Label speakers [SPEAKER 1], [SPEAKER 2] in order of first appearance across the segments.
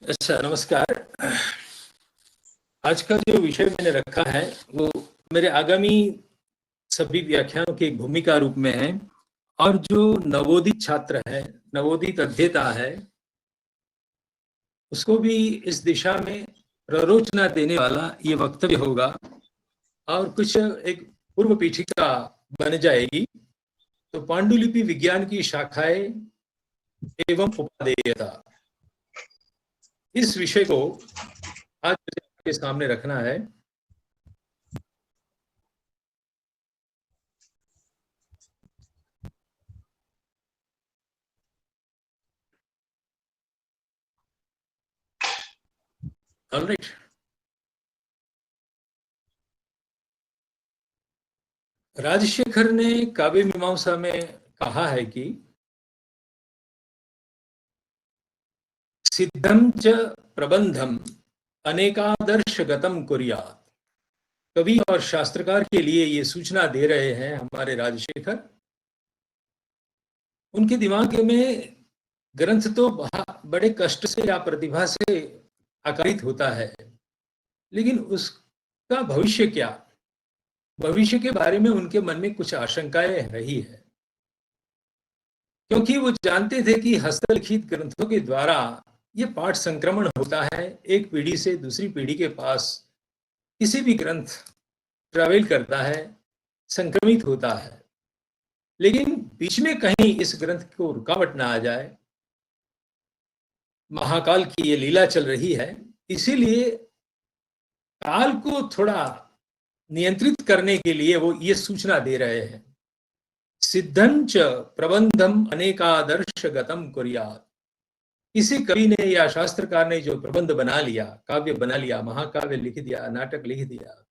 [SPEAKER 1] अच्छा, नमस्कार। आज का जो विषय मैंने रखा है वो मेरे आगामी सभी व्याख्यानों की एक भूमिका रूप में है। और जो नवोदित छात्र है, नवोदित अध्येता है, उसको भी इस दिशा में प्ररोचना देने वाला ये वक्तव्य होगा और कुछ एक पूर्व पीठिका बन जाएगी। तो पांडुलिपि विज्ञान की शाखाएं एवं उपादेयता, इस विषय को आज आपके सामने रखना है। ऑलराइट। राजशेखर ने काव्य मीमांसा में कहा है कि सिद्धम च प्रबंधम अनेकादर्शगतम कुर्यात्। कवि और शास्त्रकार के लिए ये सूचना दे रहे हैं हमारे राजशेखर। उनके दिमाग में ग्रंथ तो बड़े कष्ट से या प्रतिभा से आकारित होता है, लेकिन उसका भविष्य क्या, भविष्य के बारे में उनके मन में कुछ आशंकाएं रही है। क्योंकि वो जानते थे कि हस्तलिखित ग्रंथों के द्वारा ये पाठ संक्रमण होता है, एक पीढ़ी से दूसरी पीढ़ी के पास किसी भी ग्रंथ ट्रैवल करता है, संक्रमित होता है। लेकिन बीच में कहीं इस ग्रंथ को रुकावट ना आ जाए, महाकाल की ये लीला चल रही है, इसीलिए काल को थोड़ा नियंत्रित करने के लिए वो ये सूचना दे रहे हैं। सिद्धं च प्रबंधम अनेकादर्श गतम कुर्यात्। किसी कवि ने या शास्त्रकार ने जो प्रबंध बना लिया, काव्य बना लिया, महाकाव्य लिख दिया, नाटक लिख दिया,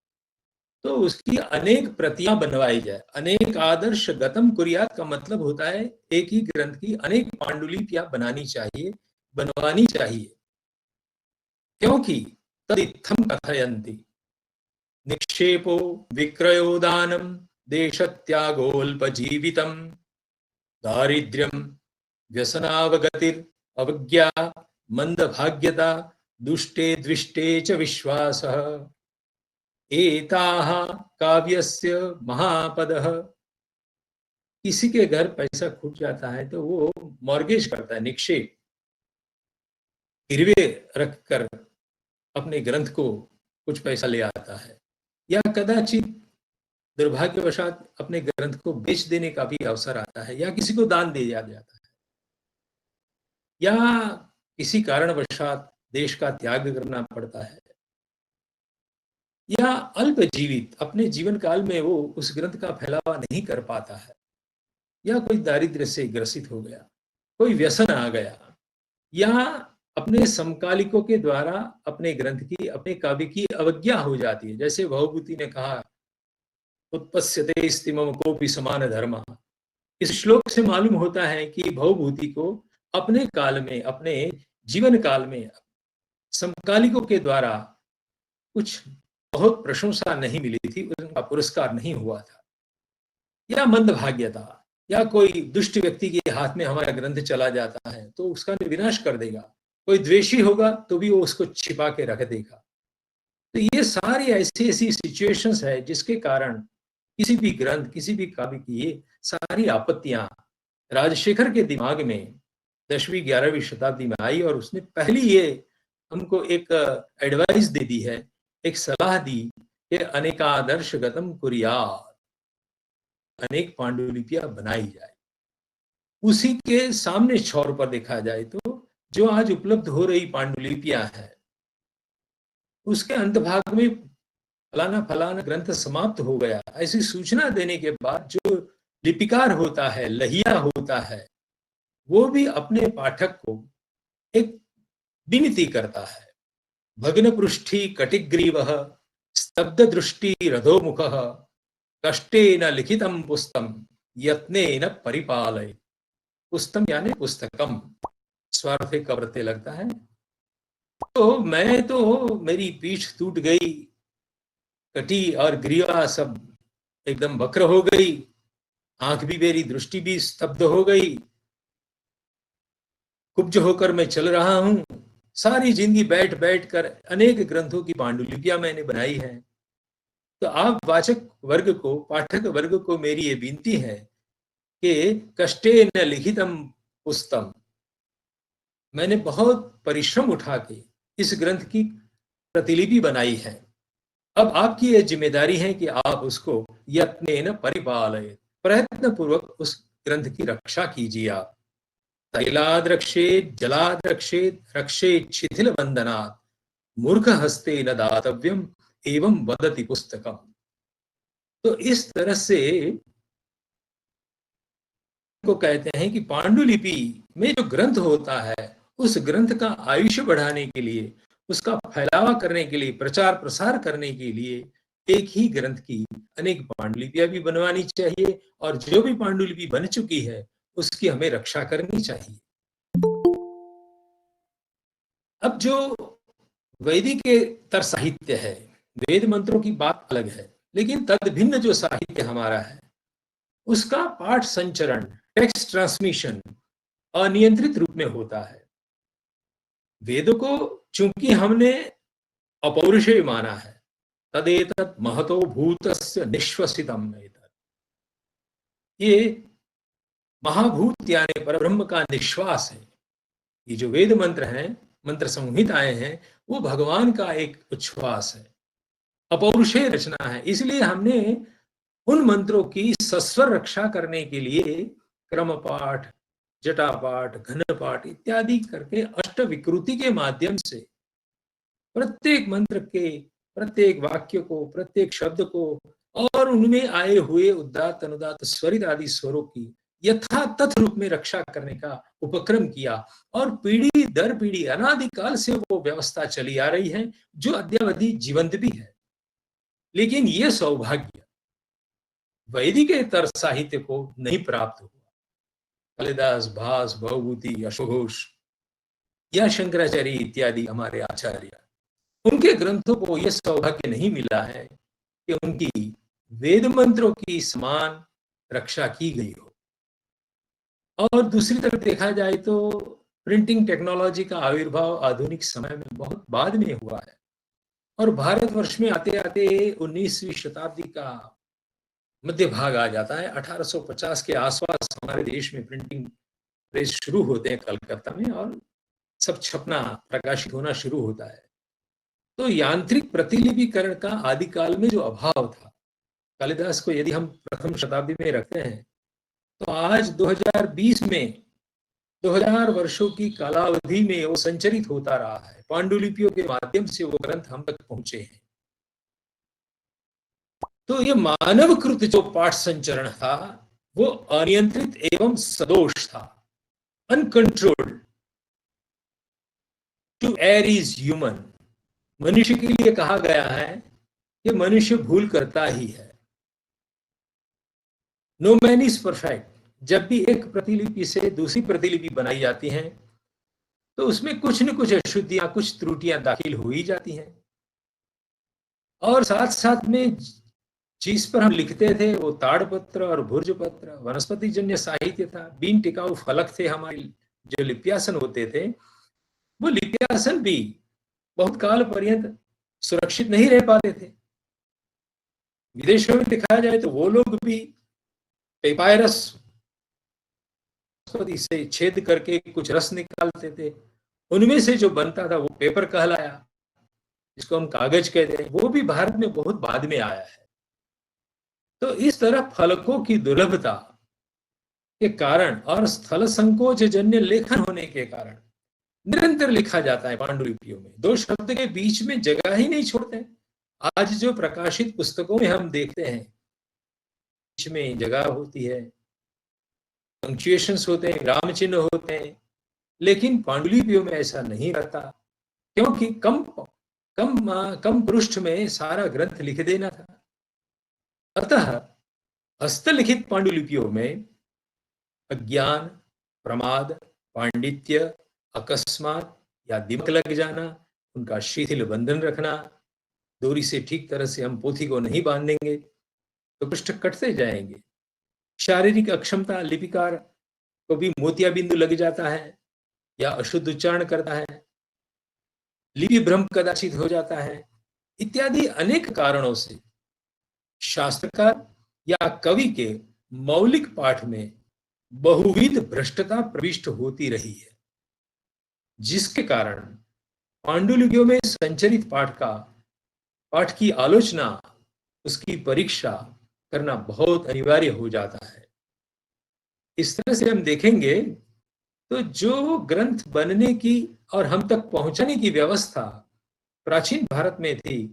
[SPEAKER 1] तो उसकी अनेक प्रतियां बनवाई जाए। अनेक आदर्श गतम कुर्यात् का मतलब होता है एक ही ग्रंथ की अनेक पांडुलिपियां बनानी चाहिए, बनवानी चाहिए। क्योंकि तदित्थम कथयन्ति निक्षेपो विक्रयो दानम देशत्यागोल्पजीवितम दारिद्र्यम व्यसनावगतिर अवज्ञा मंदभाग्यता दुष्टे द्विष्टे च विश्वासः एताः काव्यस्य महापदः। किसी के घर पैसा खूट जाता है तो वो मॉर्गेज करता है, निक्षेप, गिरवे रखकर अपने ग्रंथ को कुछ पैसा ले आता है, या कदाचित दुर्भाग्यवशात अपने ग्रंथ को बेच देने का भी अवसर आता है, या किसी को दान दे दिया जाता है, या किसी कारणवशात देश का त्याग करना पड़ता है, या अल्प जीवित अपने जीवन काल में वो उस ग्रंथ का फैलावा नहीं कर पाता है, या कोई दारिद्र्य से ग्रसित हो गया, कोई व्यसन आ गया, या अपने समकालिकों के द्वारा अपने ग्रंथ की, अपने काव्य की अवज्ञा हो जाती है। जैसे भवभूति ने कहा, उत्पस्यते स्तिमम कोपि समान धर्म। इस श्लोक से मालूम होता है कि भवभूति को अपने काल में, अपने जीवन काल में समकालिकों के द्वारा कुछ बहुत प्रशंसा नहीं मिली थी, उनका पुरस्कार नहीं हुआ था। या मंदभाग्यता, या कोई दुष्ट व्यक्ति के हाथ में हमारा ग्रंथ चला जाता है तो उसका विनाश कर देगा, कोई द्वेषी होगा तो भी वो उसको छिपा के रख देगा। तो ये सारी ऐसी ऐसी सिचुएशंस है जिसके कारण किसी भी ग्रंथ, किसी भी काव्य की ये सारी आपत्तियां राजशेखर के दिमाग में 10वीं 11वीं शताब्दी में आई, और उसने पहली ये हमको एक एडवाइस दे दी है, एक सलाह दी कि अनेकादर्श गतम कुर्यात्, अनेक पांडुलिपियां बनाई जाए। उसी के सामने छोर पर देखा जाए तो जो आज उपलब्ध हो रही पांडुलिपियां हैं, उसके अंतभाग में फलाना फलाना ग्रंथ समाप्त हो गया, ऐसी सूचना देने के बाद जो लिपिकार होता है, लहिया होता है, वो भी अपने पाठक को एक विनती करता है। भग्न पृष्ठी कटिग्रीवः स्तब्ध दृष्टि रथोमुखः कष्टेन लिखितम पुस्तम यत्नेन परिपालय। पुस्तम यानी पुस्तकम, स्वार्थ का प्रत्यय लगता है। तो मैं तो, मेरी पीठ टूट गई, कटी और ग्रीवा सब एकदम वक्र हो गई, आंख भी मेरी, दृष्टि भी स्तब्ध हो गई, कुब्ज होकर मैं चल रहा हूं, सारी जिंदगी बैठ बैठ कर अनेक ग्रंथों की पांडुलिपियां मैंने बनाई है। तो आप वाचक वर्ग को, पाठक वर्ग को मेरी ये विनती है कि कष्टे न लिखितम पुस्तकम, मैंने बहुत परिश्रम उठा के इस ग्रंथ की प्रतिलिपि बनाई है। अब आपकी यह जिम्मेदारी है कि आप उसको यत्नेन परिपालयेत्, प्रयत्न पूर्वक उस ग्रंथ की रक्षा कीजिए। आप तैलाद रक्षेत जलाद रक्षेत रक्षेत शिथिल बंधनात् मूर्ख हस्ते न दातव्यम एवं वदति पुस्तकम। तो इस तरह से को कहते हैं कि पांडुलिपि में जो ग्रंथ होता है, उस ग्रंथ का आयुष्य बढ़ाने के लिए, उसका फैलावा करने के लिए, प्रचार प्रसार करने के लिए एक ही ग्रंथ की अनेक पांडुलिपियां भी बनवानी चाहिए, और जो भी पांडुलिपि बन चुकी है उसकी हमें रक्षा करनी चाहिए। अब जो वैदिक साहित्य है, वेद मंत्रों की बात अलग है, लेकिन तद भिन्न जो साहित्य हमारा है उसका पाठ संचरण, टेक्स्ट ट्रांसमिशन अनियंत्रित रूप में होता है। वेदों को चूंकि हमने अपौरुषेय माना है, तदेतत् महतो भूतस्य निश्वसितम, ये महाभूत यानी परब्रह्म का निश्वास है। ये जो वेद मंत्र हैं, मंत्र संहिताएं हैं, वो भगवान का एक उच्छ्वास है, अपौरुषेय रचना है। इसलिए हमने उन मंत्रों की सस्वर रक्षा करने के लिए क्रम पाठ, जटा पाठ, घन पाठ इत्यादि करके अष्ट विकृति के माध्यम से प्रत्येक मंत्र के प्रत्येक वाक्य को, प्रत्येक शब्द को और उनमें आए हुए उदात्त अनुदात्त स्वरित आदि स्वरों की यथातथ रूप में रक्षा करने का उपक्रम किया, और पीढ़ी दर पीढ़ी अनादिकाल से वो व्यवस्था चली आ रही है, जो अद्यावधि जीवंत भी है। लेकिन ये सौभाग्य वैदिक साहित्य को नहीं प्राप्त हुआ। कालिदास, भास, भवभूति, अशोघोष या शंकराचार्य इत्यादि हमारे आचार्य, उनके ग्रंथों को यह सौभाग्य नहीं मिला है कि उनकी वेद मंत्रों की समान रक्षा की गई हो। और दूसरी तरफ देखा जाए तो प्रिंटिंग टेक्नोलॉजी का आविर्भाव आधुनिक समय में बहुत बाद में हुआ है, और भारतवर्ष में आते आते 19वीं शताब्दी का मध्य भाग आ जाता है। 1850 के आसपास हमारे देश में प्रिंटिंग प्रेस शुरू होते हैं कलकत्ता में, और सब छपना, प्रकाशित होना शुरू होता है। तो यांत्रिक प्रतिलिपिकरण का आदिकाल में जो अभाव था, कालिदास को यदि हम प्रथम शताब्दी में रखते हैं, तो आज 2020 में 2000 वर्षों की कालावधि में वो संचरित होता रहा है। पांडुलिपियों के माध्यम से वो ग्रंथ हम तक पहुंचे हैं। तो ये मानवकृत जो पाठ संचरण था, वो अनियंत्रित एवं सदोष था, uncontrolled. To err is human, मनुष्य के लिए कहा गया है कि मनुष्य भूल करता ही है। No man is perfect. जब भी एक प्रतिलिपि से दूसरी प्रतिलिपि बनाई जाती है, तो उसमें कुछ न कुछ अशुद्धियां, कुछ त्रुटियां दाखिल हो ही जाती हैं। और साथ साथ में जिस पर हम लिखते थे वो ताड़पत्र और भुर्जपत्र वनस्पति जन्य साहित्य था। बिन टिकाऊ फलक थे हमारे जो लिप्यासन होते थे, वो लिप्यासन भी बहुत काल पर्यंत सुरक्षित नहीं रह पाते थे। विदेशों में दिखाया जाए तो वो लोग भी पेपायरस से छेद करके कुछ रस निकालते थे, उनमें से जो बनता था वो पेपर कहलाया, जिसको हम कागज कहते हैं। वो भी भारत में बहुत बाद में आया है। तो इस तरह फलकों की दुर्लभता के कारण और स्थल संकोच जन्य लेखन होने के कारण निरंतर लिखा जाता है पांडुलिपियों में। दो शब्द के बीच में जगह ही नहीं छोड़ते। आज जो प्रकाशित पुस्तकों में हम देखते हैं, बीच में जगह होती है, पंक्चुएशंस होते हैं, विराम चिन्ह होते हैं, लेकिन पांडुलिपियों में ऐसा नहीं रहता, क्योंकि कम पृष्ठ में सारा ग्रंथ लिख देना था। अतः हस्तलिखित पांडुलिपियों में अज्ञान, प्रमाद, पांडित्य, अकस्मात या दिमक लग जाना, उनका शिथिल बंधन रखना, डोरी से ठीक तरह से हम पोथी को नहीं बांधेंगे तो पृष्ठ कटते जाएंगे। शारीरिक अक्षमता, लिपिकार को भी मोतिया बिंदु लग जाता है या अशुद्ध उच्चारण करता है, लिपि भ्रम कदाचित हो जाता है, इत्यादि अनेक कारणों से शास्त्रकार या कवि के मौलिक पाठ में बहुविध भ्रष्टता प्रविष्ट होती रही है, जिसके कारण पांडुलिपियों में संचरित पाठ की आलोचना, उसकी परीक्षा करना बहुत अनिवार्य हो जाता है। इस तरह से हम देखेंगे तो जो ग्रंथ बनने की और हम तक पहुंचाने की व्यवस्था प्राचीन भारत में थी,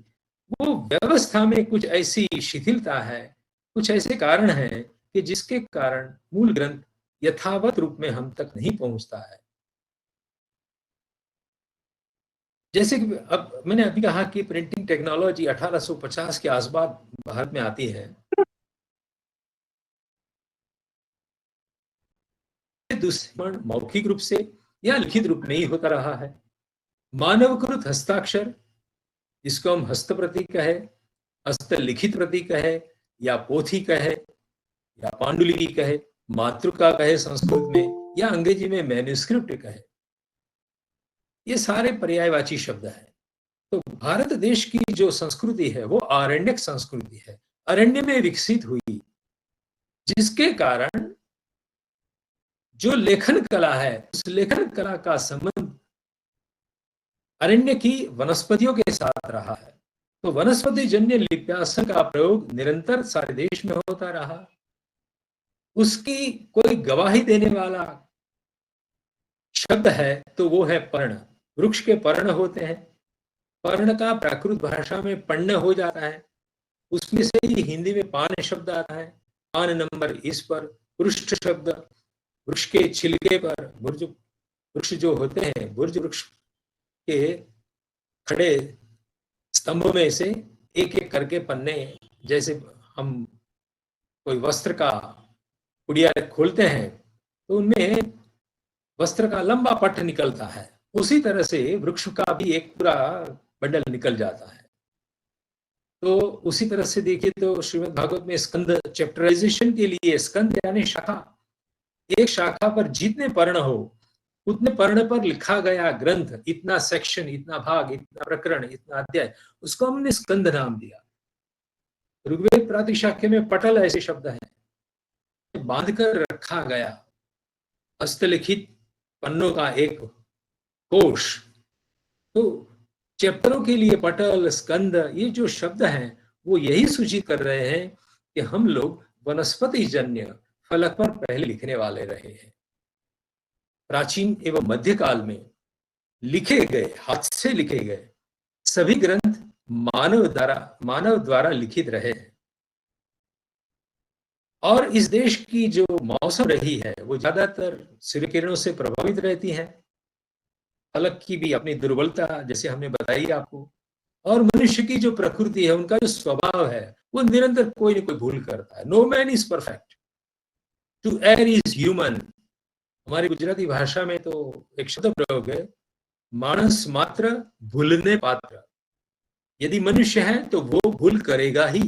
[SPEAKER 1] वो व्यवस्था में कुछ ऐसी शिथिलता है, कुछ ऐसे कारण हैं कि जिसके कारण मूल ग्रंथ यथावत रूप में हम तक नहीं पहुंचता है। जैसे कि अब मैंने अभी कहा कि प्रिंटिंग टेक्नोलॉजी 1850 के आसपास भारत में आती है। दूसरा मौखिक रूप से या लिखित रूप में ही होता रहा है। मानवकृत हस्ताक्षर, जिसको हम हस्तप्रति कहे, हस्तलिखित प्रति कहे, या पोथी कहे, या पांडुलिपि कहे, मातृका कहे संस्कृत में, या अंग्रेजी में मैन्युस्क्रिप्ट कहे, ये सारे पर्यायवाची शब्द हैं। तो भारत देश की जो संस्कृति है वो आरण्यक संस्कृति है, अरण्य में विकसित हुई, जिसके कारण जो लेखन कला है, उस लेखन कला का संबंध अरण्य की वनस्पतियों के साथ रहा है। तो वनस्पति जन्य लिप्यासन का प्रयोग निरंतर सारे देश में होता रहा। उसकी कोई गवाही देने वाला शब्द है तो वो है पर्ण। वृक्ष के पर्ण होते हैं, पर्ण का प्राकृत भाषा में पर्ण हो जाता है, उसमें से ही हिंदी में पान शब्द आता है। पान नंबर इस पर, पृष्ठ शब्द, वृक्ष के छिलके पर, बुर्ज वृक्ष जो होते हैं, बुर्ज वृक्ष के खड़े स्तंभों में से एक एक करके पन्ने, जैसे हम कोई वस्त्र का पुड़िया खोलते हैं तो उनमें वस्त्र का लंबा पट निकलता है, उसी तरह से वृक्ष का भी एक पूरा बंडल निकल जाता है। तो उसी तरह से देखिए तो श्रीमद् भागवत में स्कंद चैप्टराइजेशन के लिए, स्कंद यानी शाखा, एक शाखा पर जितने पर्ण हो उतने पर्ण पर लिखा गया ग्रंथ, इतना सेक्शन, इतना भाग, इतना प्रकरण, इतना अध्याय, उसको हमने स्कंद नाम दिया। ऋग्वेद प्रातिशाख्य में पटल ऐसे शब्द हैं, बांधकर रखा गया हस्तलिखित पन्नों का एक कोश। तो चैप्टरों के लिए पटल, स्कंद, ये जो शब्द हैं वो यही सूचित कर रहे हैं कि हम लोग वनस्पति जन्य फलक पर पहले लिखने वाले रहे हैं। प्राचीन एवं मध्यकाल में लिखे गए, हाथ से लिखे गए सभी ग्रंथ मानव द्वारा लिखित रहे हैं। और इस देश की जो मौसम रही है वो ज्यादातर सूर्य किरणों से प्रभावित रहती है। फलक की भी अपनी दुर्बलता जैसे हमने बताई आपको, और मनुष्य की जो प्रकृति है, उनका जो स्वभाव है, वो निरंतर कोई न कोई भूल करता है। No man is perfect, to err is human. हमारी गुजराती भाषा में तो एक शब्द प्रयोग है, मानस मात्र भूलने पात्र। यदि मनुष्य है तो वो भूल करेगा ही,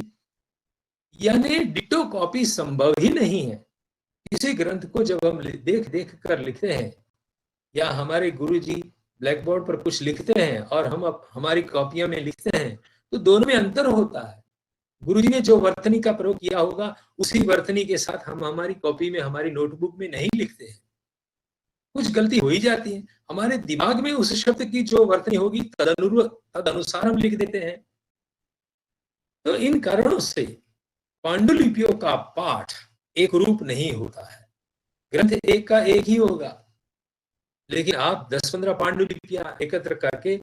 [SPEAKER 1] यानी डिटो कॉपी संभव ही नहीं है। किसी ग्रंथ को जब हम देख देख कर लिखते हैं, या हमारे गुरुजी ब्लैक बोर्ड पर कुछ लिखते हैं और हम हमारी कॉपियों में लिखते हैं, तो दोनों में अंतर होता है। गुरुजी ने जो वर्तनी का प्रयोग किया होगा उसी वर्तनी के साथ हम हमारी कॉपी में, हमारी नोटबुक में नहीं लिखते हैं। कुछ गलती हो ही जाती है, हमारे दिमाग में उस शब्द की जो वर्तनी होगी तदनुसार हम लिख देते हैं। तो इन कारणों से पांडुलिपियों का पाठ एक रूप नहीं होता है। ग्रंथ एक का एक ही होगा, लेकिन आप 10-15 पांडुलिपियां एकत्र करके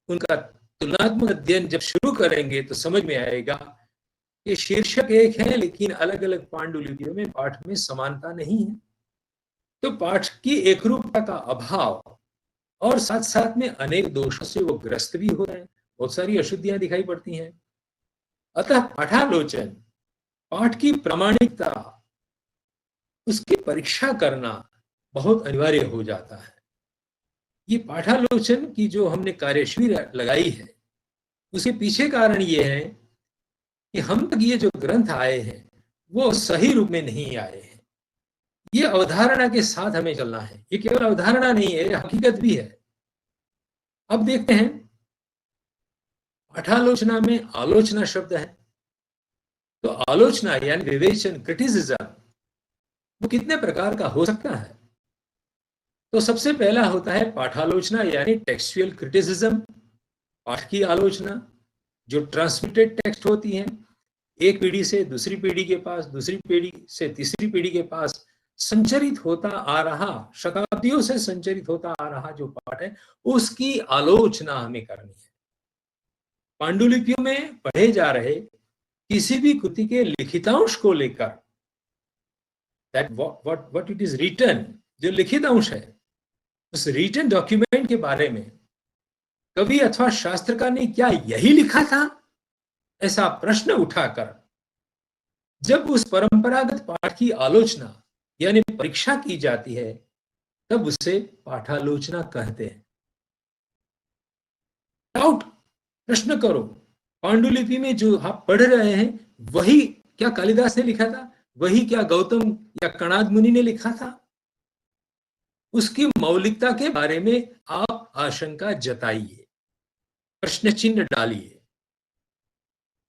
[SPEAKER 1] उनका तुलनात्मक अध्ययन जब शुरू करेंगे तो समझ में आएगा कि शीर्षक एक है, लेकिन अलग अलग पांडुलिपियों में पाठ में समानता नहीं है। तो पाठ की एकरूपता का अभाव और साथ साथ में अनेक दोषों से वो ग्रस्त भी हो रहे हैं, बहुत सारी अशुद्धियां दिखाई पड़ती हैं। अतः पाठालोचन, पाठ की प्रामाणिकता, उसकी परीक्षा करना बहुत अनिवार्य हो जाता है। ये पाठालोचन की जो हमने कार्यशैली लगाई है, उसके पीछे कारण ये है कि हम तक ये जो ग्रंथ आए हैं वो सही रूप में नहीं आए हैं। ये अवधारणा के साथ हमें चलना है। ये केवल अवधारणा नहीं है, ये हकीकत भी है। अब देखते हैं, पाठालोचना में आलोचना शब्द है, तो आलोचना यानी विवेचन, क्रिटिसिज्म, वो कितने प्रकार का हो सकता है? तो सबसे पहला होता है पाठालोचना यानी टेक्सचुअल क्रिटिसिज्म, पाठ की आलोचना, जो ट्रांसमिटेड टेक्स्ट होती है, एक पीढ़ी से दूसरी पीढ़ी के पास, दूसरी पीढ़ी से तीसरी पीढ़ी के पास संचरित होता आ रहा, शताब्दियों से संचरित होता आ रहा जो पाठ है, उसकी आलोचना हमें करनी है। पांडुलिपियों में पढ़े जा रहे किसी भी कृति के लिखितांश को लेकर, that what it is written, जो लिखित अंश है, उस रिटन डॉक्यूमेंट के बारे में कवि अथवा शास्त्रकार ने क्या यही लिखा था, ऐसा प्रश्न उठाकर जब उस परंपरागत पाठ की आलोचना यानी परीक्षा की जाती है, तब उसे पाठालोचना कहते हैं। डाउट, प्रश्न करो, पांडुलिपि में जो आप पढ़ रहे हैं वही क्या कालिदास ने लिखा था, वही क्या गौतम या कणाद मुनि ने लिखा था? उसकी मौलिकता के बारे में आप आशंका जताइए, प्रश्न चिन्ह डालिए।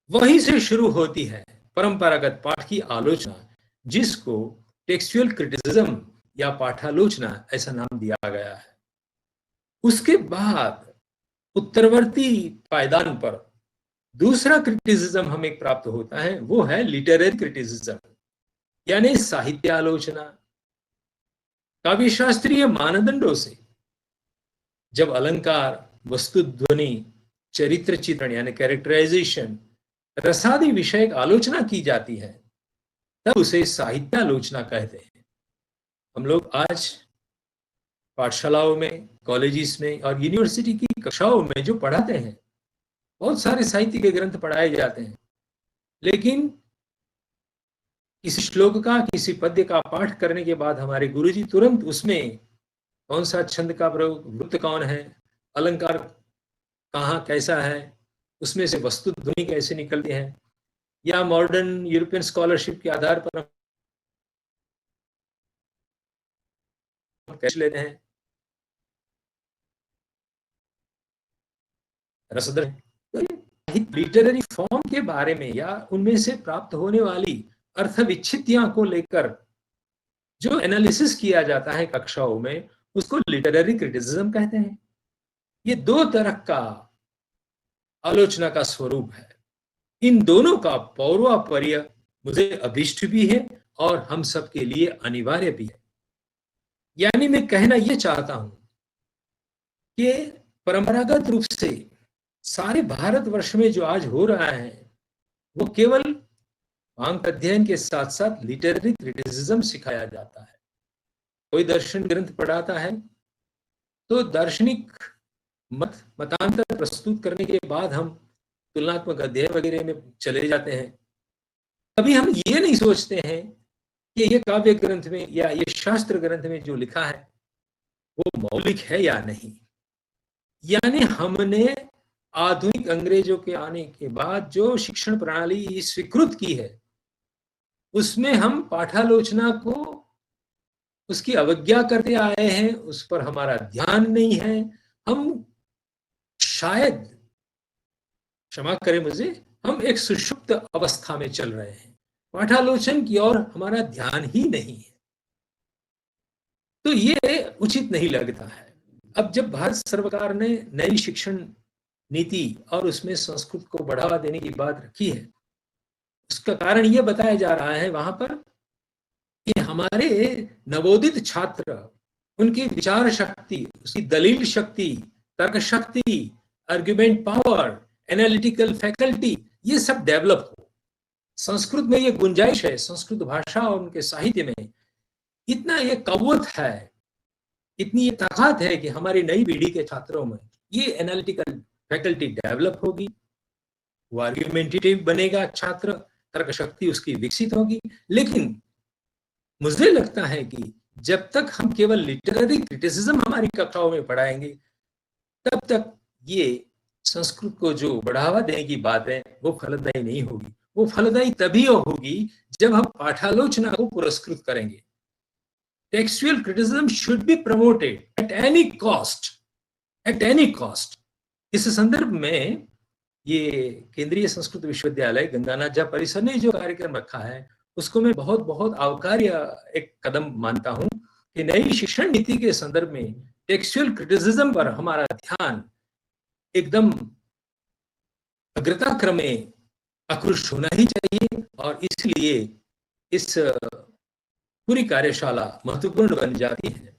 [SPEAKER 1] वहीं से शुरू होती है परंपरागत पाठ की आलोचना, जिसको टेक्सचुअल क्रिटिसिज्म या पाठालोचना ऐसा नाम दिया गया है। उसके बाद उत्तरवर्ती पायदान पर दूसरा क्रिटिसिज्म हमें प्राप्त होता है, वो है लिटरेरी क्रिटिसिज्म यानी साहित्य आलोचना। काव्यशास्त्रीय मानदंडों से जब अलंकार, वस्तुध्वनि, चरित्र चित्रण यानी कैरेक्टराइजेशन, रसादि विषयक आलोचना की जाती है, तब उसे साहित्य आलोचना कहते हैं। हम लोग आज पाठशालाओं में, कॉलेजेस में और यूनिवर्सिटी की कक्षाओं में जो पढ़ाते हैं, बहुत सारे साहित्य के ग्रंथ पढ़ाए जाते हैं, लेकिन किसी श्लोक का, किसी पद्य का पाठ करने के बाद हमारे गुरुजी तुरंत उसमें कौन सा छंद का प्रयोग, वृत्त कौन है, अलंकार कहाँ कैसा है, उसमें से वस्तु ध्वनि कैसे निकलते हैं, या मॉडर्न यूरोपियन स्कॉलरशिप के आधार पर हम कैसे लेते हैं रसद। लिटरेरी फॉर्म के बारे में या उनमें से प्राप्त होने वाली अर्थ विच्छित्तियां को लेकर जो एनालिसिस किया जाता है कक्षाओं में, उसको लिटरेरी क्रिटिसिज्म कहते हैं। ये दो तरह का आलोचना का स्वरूप है। इन दोनों का पौर्वापर्य मुझे अभिष्ट भी है और हम सबके लिए अनिवार्य भी है। यानी मैं कहना यह चाहता हूं कि परंपरागत रूप से सारे भारतवर्ष में जो आज हो रहा है, वो केवल अंक अध्ययन के साथ साथ लिटरेरी क्रिटिसिज्म सिखाया जाता है। कोई दर्शन ग्रंथ पढ़ाता है तो दार्शनिक मतांतर प्रस्तुत करने के बाद हम तुलनात्मक अध्ययन वगैरह में चले जाते हैं। कभी हम ये नहीं सोचते हैं कि ये काव्य ग्रंथ में या ये शास्त्र ग्रंथ में जो लिखा है वो मौलिक है या नहीं। यानी हमने आधुनिक अंग्रेजों के आने के बाद जो शिक्षण प्रणाली स्वीकृत की है, उसमें हम पाठालोचना को उसकी अवज्ञा करते आए हैं, उस पर हमारा ध्यान नहीं है। हम शायद, क्षमा करें मुझे, हम एक सुषुप्त अवस्था में चल रहे हैं, पाठालोचन की ओर हमारा ध्यान ही नहीं है। तो ये उचित नहीं लगता है। अब जब भारत सरकार ने नई शिक्षण नीति और उसमें संस्कृत को बढ़ावा देने की बात रखी है, उसका कारण यह बताया जा रहा है वहां पर कि हमारे नवोदित छात्र, उनकी विचार शक्ति, उसकी दलील शक्ति, तर्क शक्ति, आर्ग्यूमेंट पावर, एनालिटिकल फैकल्टी, ये सब डेवलप हो। संस्कृत में ये गुंजाइश है, संस्कृत भाषा और उनके साहित्य में इतना ये कवत है, इतनी ये ताकत है कि हमारी नई पीढ़ी के छात्रों में ये एनालिटिकल फैकल्टी डेवलप होगी, वो आर्ग्यूमेंटेटिव बनेगा छात्र, तर्क शक्ति उसकी विकसित होगी। लेकिन मुझे लगता है कि जब तक हम केवल लिटरेरी क्रिटिसिज्म हमारी कक्षाओं में पढ़ाएंगे, तब तक ये संस्कृत को जो बढ़ावा देने की बात है वो फलदायी नहीं होगी। वो फलदायी तभी होगी जब हम पाठालोचना को पुरस्कृत करेंगे। Textual criticism should be promoted at any cost, इस संदर्भ में ये केंद्रीय संस्कृत विश्वविद्यालय गंगानाथ परिसर ने जो कार्यक्रम रखा है, उसको मैं बहुत बहुत आवकार्य एक कदम मानता हूं कि नई शिक्षण नीति के संदर्भ में टेक्सचुअल क्रिटिसिज्म पर हमारा ध्यान एकदम अग्रता क्रम में आकृष्ट होना ही चाहिए, और इसलिए इस पूरी कार्यशाला महत्वपूर्ण बन जाती है।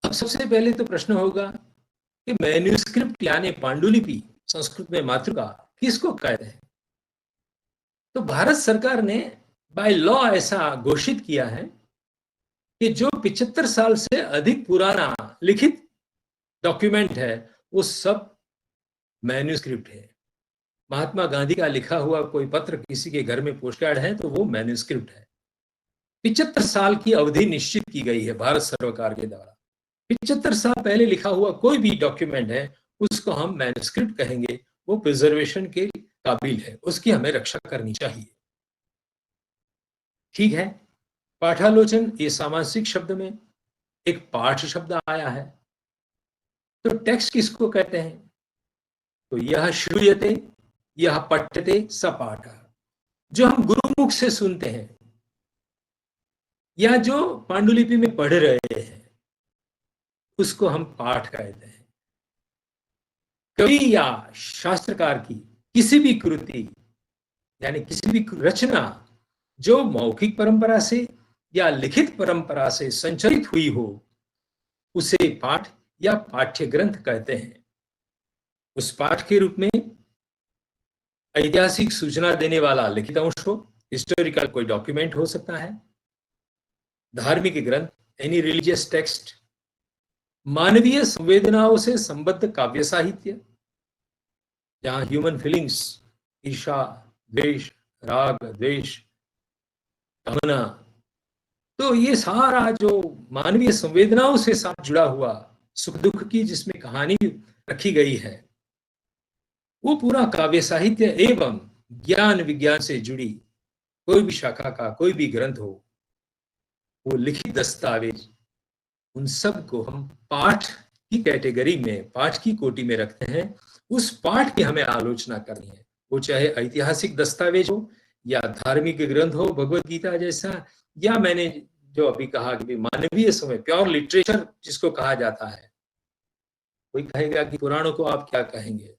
[SPEAKER 1] अब सबसे पहले तो प्रश्न होगा कि मैन्यूस्क्रिप्ट यानी पांडुलिपि संस्कृत में मातृका किसको कहते हैं? तो भारत सरकार ने बाय लॉ ऐसा घोषित किया है कि जो 75 साल से अधिक पुराना लिखित डॉक्यूमेंट है वो सब मैन्यूस्क्रिप्ट है। महात्मा गांधी का लिखा हुआ कोई पत्र किसी के घर में पोस्टकार्ड है तो वो मैन्यूस्क्रिप्ट है। 75 साल की अवधि निश्चित की गई है भारत सरकार के द्वारा। 75 साल पहले लिखा हुआ कोई भी डॉक्यूमेंट है उसको हम मैन्यूस्क्रिप्ट कहेंगे, वो प्रिजर्वेशन के काबिल है, उसकी हमें रक्षा करनी चाहिए। ठीक है, पाठालोचन ये सामासिक शब्द में एक पाठ शब्द आया है, तो टेक्स्ट किसको कहते हैं? तो यह श्रूयते, यह पठ्यते स पाठ, जो हम गुरुमुख से सुनते हैं या जो पांडुलिपि में पढ़ रहे हैं उसको हम पाठ कहते हैं। कवि या शास्त्रकार की किसी भी कृति यानी किसी भी रचना जो मौखिक परंपरा से या लिखित परंपरा से संचरित हुई हो उसे पाठ या पाठ्य ग्रंथ कहते हैं। उस पाठ के रूप में ऐतिहासिक सूचना देने वाला लिखित अंश हो, हिस्टोरिकल कोई डॉक्यूमेंट हो सकता है, धार्मिक ग्रंथ एनी रिलीजियस टेक्स्ट, मानवीय संवेदनाओं से संबद्ध काव्य साहित्य जहां ह्यूमन फीलिंग्स, ईर्षा, द्वेष, राग, द्वेष, कामना, तो ये सारा जो मानवीय संवेदनाओं से साथ जुड़ा हुआ सुख दुख की जिसमें कहानी रखी गई है वो पूरा काव्य साहित्य एवं ज्ञान विज्ञान से जुड़ी कोई भी शाखा का कोई भी ग्रंथ हो, वो लिखित दस्तावेज, उन सब को हम पाठ की कैटेगरी में, पाठ की कोटि में रखते हैं। उस पाठ की हमें आलोचना करनी है, वो चाहे ऐतिहासिक दस्तावेज हो या धार्मिक ग्रंथ हो, भगवत गीता जैसा, या मैंने जो अभी कहा कि मानवीय समय, प्योर लिटरेचर जिसको कहा जाता है। कोई कहेगा कि पुराणों को आप क्या कहेंगे?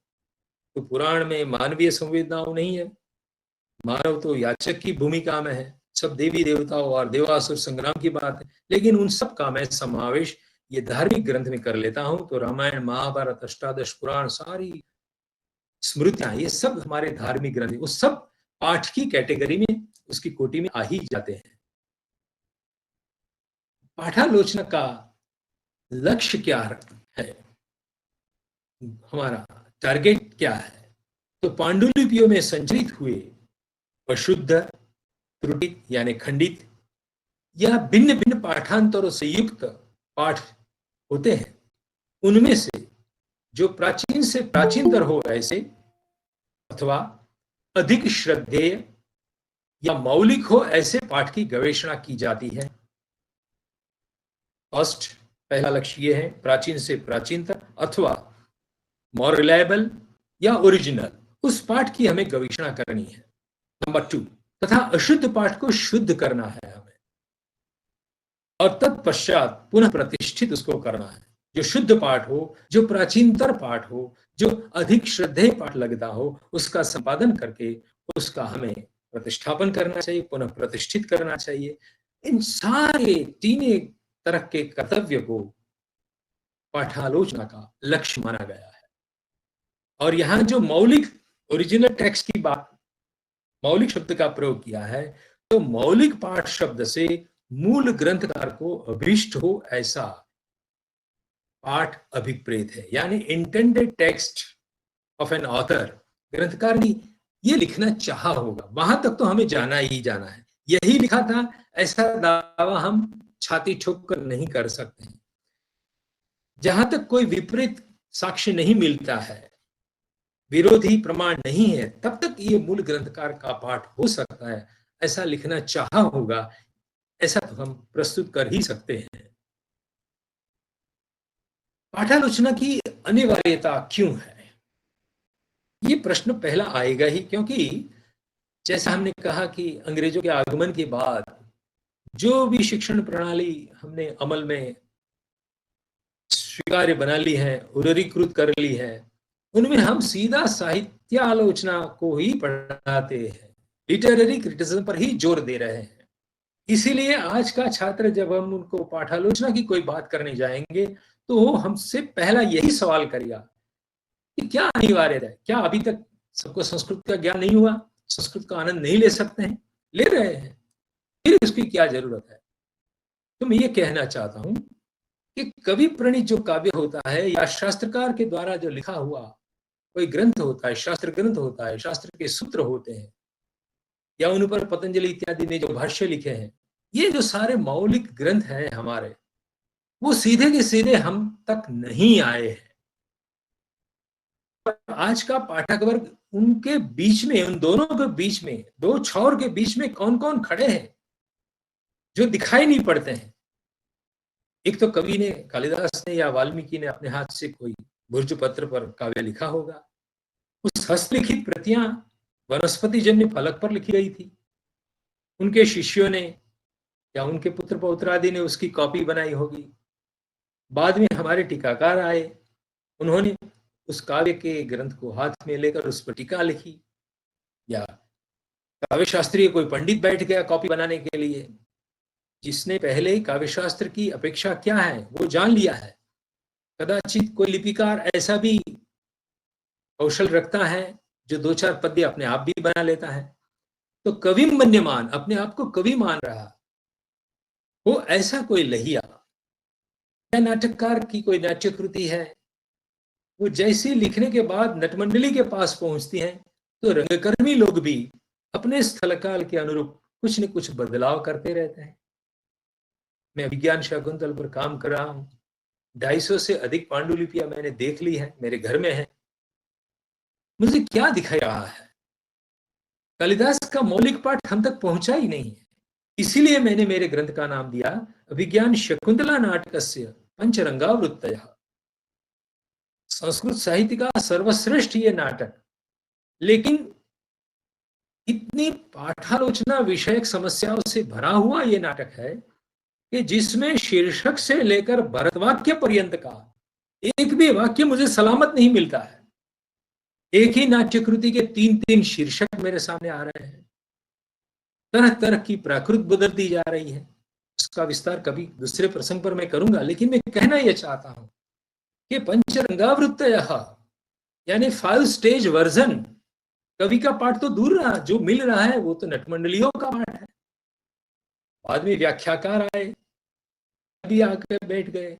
[SPEAKER 1] तो पुराण में मानवीय संवेदनाओं नहीं है, मानव तो याचक की भूमिका में है, सब देवी देवताओं और देवासुर संग्राम की बात है, लेकिन उन सब का मैं समावेश ये धार्मिक ग्रंथ में कर लेता हूं। तो रामायण, महाभारत, अष्टादश पुराण, सारी स्मृतियां, ये सब हमारे धार्मिक ग्रंथ, वो सब पाठ की कैटेगरी में, उसकी कोटि में आ ही जाते हैं। पाठालोचना का लक्ष्य क्या है, हमारा टारगेट क्या है? तो पांडुलिपियों में संचरित हुए अशुद्ध, त्रुटित यानी खंडित या भिन्न भिन्न पाठांतरों से युक्त पाठ होते हैं, उनमें से जो प्राचीन से प्राचीनतर हो ऐसे अथवा अधिक श्रद्धेय या मौलिक हो ऐसे पाठ की गवेषणा की जाती है। फर्स्ट, पहला लक्ष्य यह है प्राचीन से प्राचीनतर अथवा मोर रिलायबल या ओरिजिनल, उस पाठ की हमें गवेषणा करनी है। नंबर 2, तथा अशुद्ध पाठ को शुद्ध करना है हमें, और तत्पश्चात पुनः प्रतिष्ठित उसको करना है। जो शुद्ध पाठ हो, जो प्राचीनतर पाठ हो, जो अधिक श्रद्धेय पाठ लगता हो, उसका संपादन करके उसका हमें प्रतिष्ठापन करना चाहिए, पुनः प्रतिष्ठित करना चाहिए। इन सारे तीन तरह के कर्तव्य को पाठालोचना का लक्ष्य माना गया है। और यहां जो मौलिक ओरिजिनल टेक्स्ट की बात, मौलिक शब्द का प्रयोग किया है, तो मौलिक पाठ शब्द से मूल ग्रंथकार को अभीष्ट हो ऐसा पाठ अभिप्रेत है, यानी intended text of an author. ग्रंथकार ने ये लिखना चाहा होगा, वहां तक तो हमें जाना ही जाना है, यही लिखा था ऐसा दावा हम छाती ठोक कर नहीं कर सकते। जहां तक कोई विपरीत साक्ष्य नहीं मिलता है, विरोधी प्रमाण नहीं है, तब तक ये मूल ग्रंथकार का पाठ हो सकता है। ऐसा लिखना चाहा होगा, ऐसा तो हम प्रस्तुत कर ही सकते हैं। पाठालोचना की अनिवार्यता क्यों है? ये प्रश्न पहला आएगा ही, क्योंकि जैसा हमने कहा कि अंग्रेजों के आगमन के बाद जो भी शिक्षण प्रणाली हमने अमल में स्वीकार्य बना ली है, उदरीकृत कर ली है, उनमें हम सीधा साहित्य आलोचना को ही पढ़ाते हैं, लिटरेरी क्रिटिसिज्म पर ही जोर दे रहे हैं। इसीलिए आज का छात्र जब हम उनको पाठालोचना की कोई बात करने जाएंगे तो वो हमसे पहला यही सवाल करेगा कि क्या अनिवार्य है? क्या अभी तक सबको संस्कृत का ज्ञान नहीं हुआ? संस्कृत का आनंद नहीं ले सकते हैं? ले रहे हैं, फिर उसकी क्या जरूरत है? तो मैं ये कहना चाहता हूं कि कवि प्रणीत जो काव्य होता है या शास्त्रकार के द्वारा जो लिखा हुआ कोई ग्रंथ होता है, शास्त्र ग्रंथ होता है, शास्त्र के सूत्र होते हैं, या उन पर पतंजलि इत्यादि ने जो भाष्य लिखे हैं, ये जो सारे मौलिक ग्रंथ हैं हमारे, वो सीधे के सीधे हम तक नहीं आए हैं। आज का पाठक वर्ग उनके बीच में, उन दोनों के बीच में, दो छोर के बीच में कौन कौन खड़े हैं जो दिखाई नहीं पड़ते हैं। एक तो कवि ने, कालिदास ने या वाल्मीकि ने अपने हाथ से कोई भुर्ज पत्र पर काव्य लिखा होगा, उस हस्तलिखित प्रतियां वनस्पति जन्य फलक पर लिखी गई थी, उनके शिष्यों ने या उनके पुत्र पौत्र आदि ने उसकी कॉपी बनाई होगी। बाद में हमारे टीकाकार आए, उन्होंने उस काव्य के ग्रंथ को हाथ में लेकर उस पर टीका लिखी, या काव्य शास्त्रीय कोई पंडित बैठ गया कॉपी बनाने के लिए, जिसने पहले ही काव्य शास्त्र की अपेक्षा क्या है वो जान लिया है। कदाचित कोई लिपिकार ऐसा भी कौशल रखता है जो दो चार पद्य अपने आप भी बना लेता है, तो कवि मन्यमान, अपने आप को कवि मान रहा, वो ऐसा कोई लहिया या नाटककार की कोई नाट्य कृति है, वो जैसी लिखने के बाद नटमंडली के पास पहुंचती है तो रंगकर्मी लोग भी अपने स्थल काल के अनुरूप कुछ न कुछ बदलाव करते रहते हैं। मैं विज्ञान शाकुंतल पर काम कर रहा हूं, 250 से अधिक पांडुलिपियां मैंने देख ली है, मेरे घर में है। मुझे क्या दिखाई रहा है? कालिदास का मौलिक पाठ हम तक पहुंचा ही नहीं है। इसीलिए मैंने मेरे ग्रंथ का नाम दिया अभिज्ञान शकुंतला नाटकस्य पंचरंगावृत्तयः। संस्कृत साहित्य का सर्वश्रेष्ठ ये नाटक, लेकिन इतनी पाठालोचना विषयक समस्याओं से भरा हुआ ये नाटक है कि जिसमें शीर्षक से लेकर भरतवाक्य पर्यंत का एक भी वाक्य मुझे सलामत नहीं मिलता है। एक ही नाट्यकृति के 3-3 शीर्षक मेरे सामने आ रहे हैं, तरह तरह की प्राकृत बदलती जा रही है। उसका विस्तार कभी दूसरे प्रसंग पर मैं करूंगा, लेकिन मैं कहना यह चाहता हूं कि पंचरंगावृत्तयः यानी 5 स्टेज वर्जन, कवि का पाठ तो दूर रहा, जो मिल रहा है वो तो नटमंडलियों का पाठ है। बाद में व्याख्याकार आए, भी आकर बैठ गए,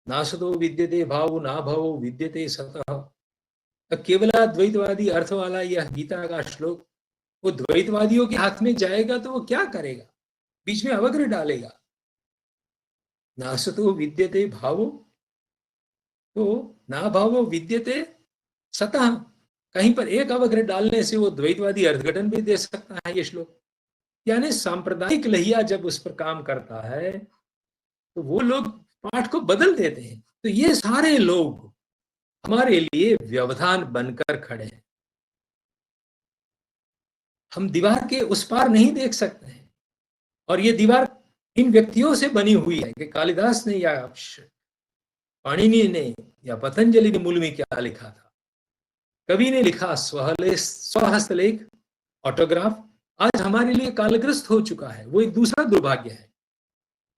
[SPEAKER 1] नासतो विद्यते भावो ना भावो विद्यते सतः। केवला द्वैतवादी अर्थ वाला यह गीता का श्लोक वो द्वैतवादियों के हाथ में जाएगा तो वो क्या करेगा? बीच में अवग्रह डालेगा। नासतो विद्यते भावो, तो ना भावो विद्यते सतः, कहीं पर एक अवग्रह डालने से वो द्वैतवादी अर्थघटन भी दे सकता है ये श्लोक। यानी सांप्रदायिक लहिया जब उस पर काम करता है तो वो लोग पाठ को बदल देते हैं। तो ये सारे लोग हमारे लिए व्यवधान बनकर खड़े हैं। हम दीवार के उस पार नहीं देख सकते हैं, और ये दीवार इन व्यक्तियों से बनी हुई है कि कालिदास ने या पाणिनि ने या पतंजलि ने मूल में क्या लिखा था। कवि ने लिखा स्वहस्तलेख, ऑटोग्राफ, आज हमारे लिए कालग्रस्त हो चुका है। वो एक दूसरा दुर्भाग्य है।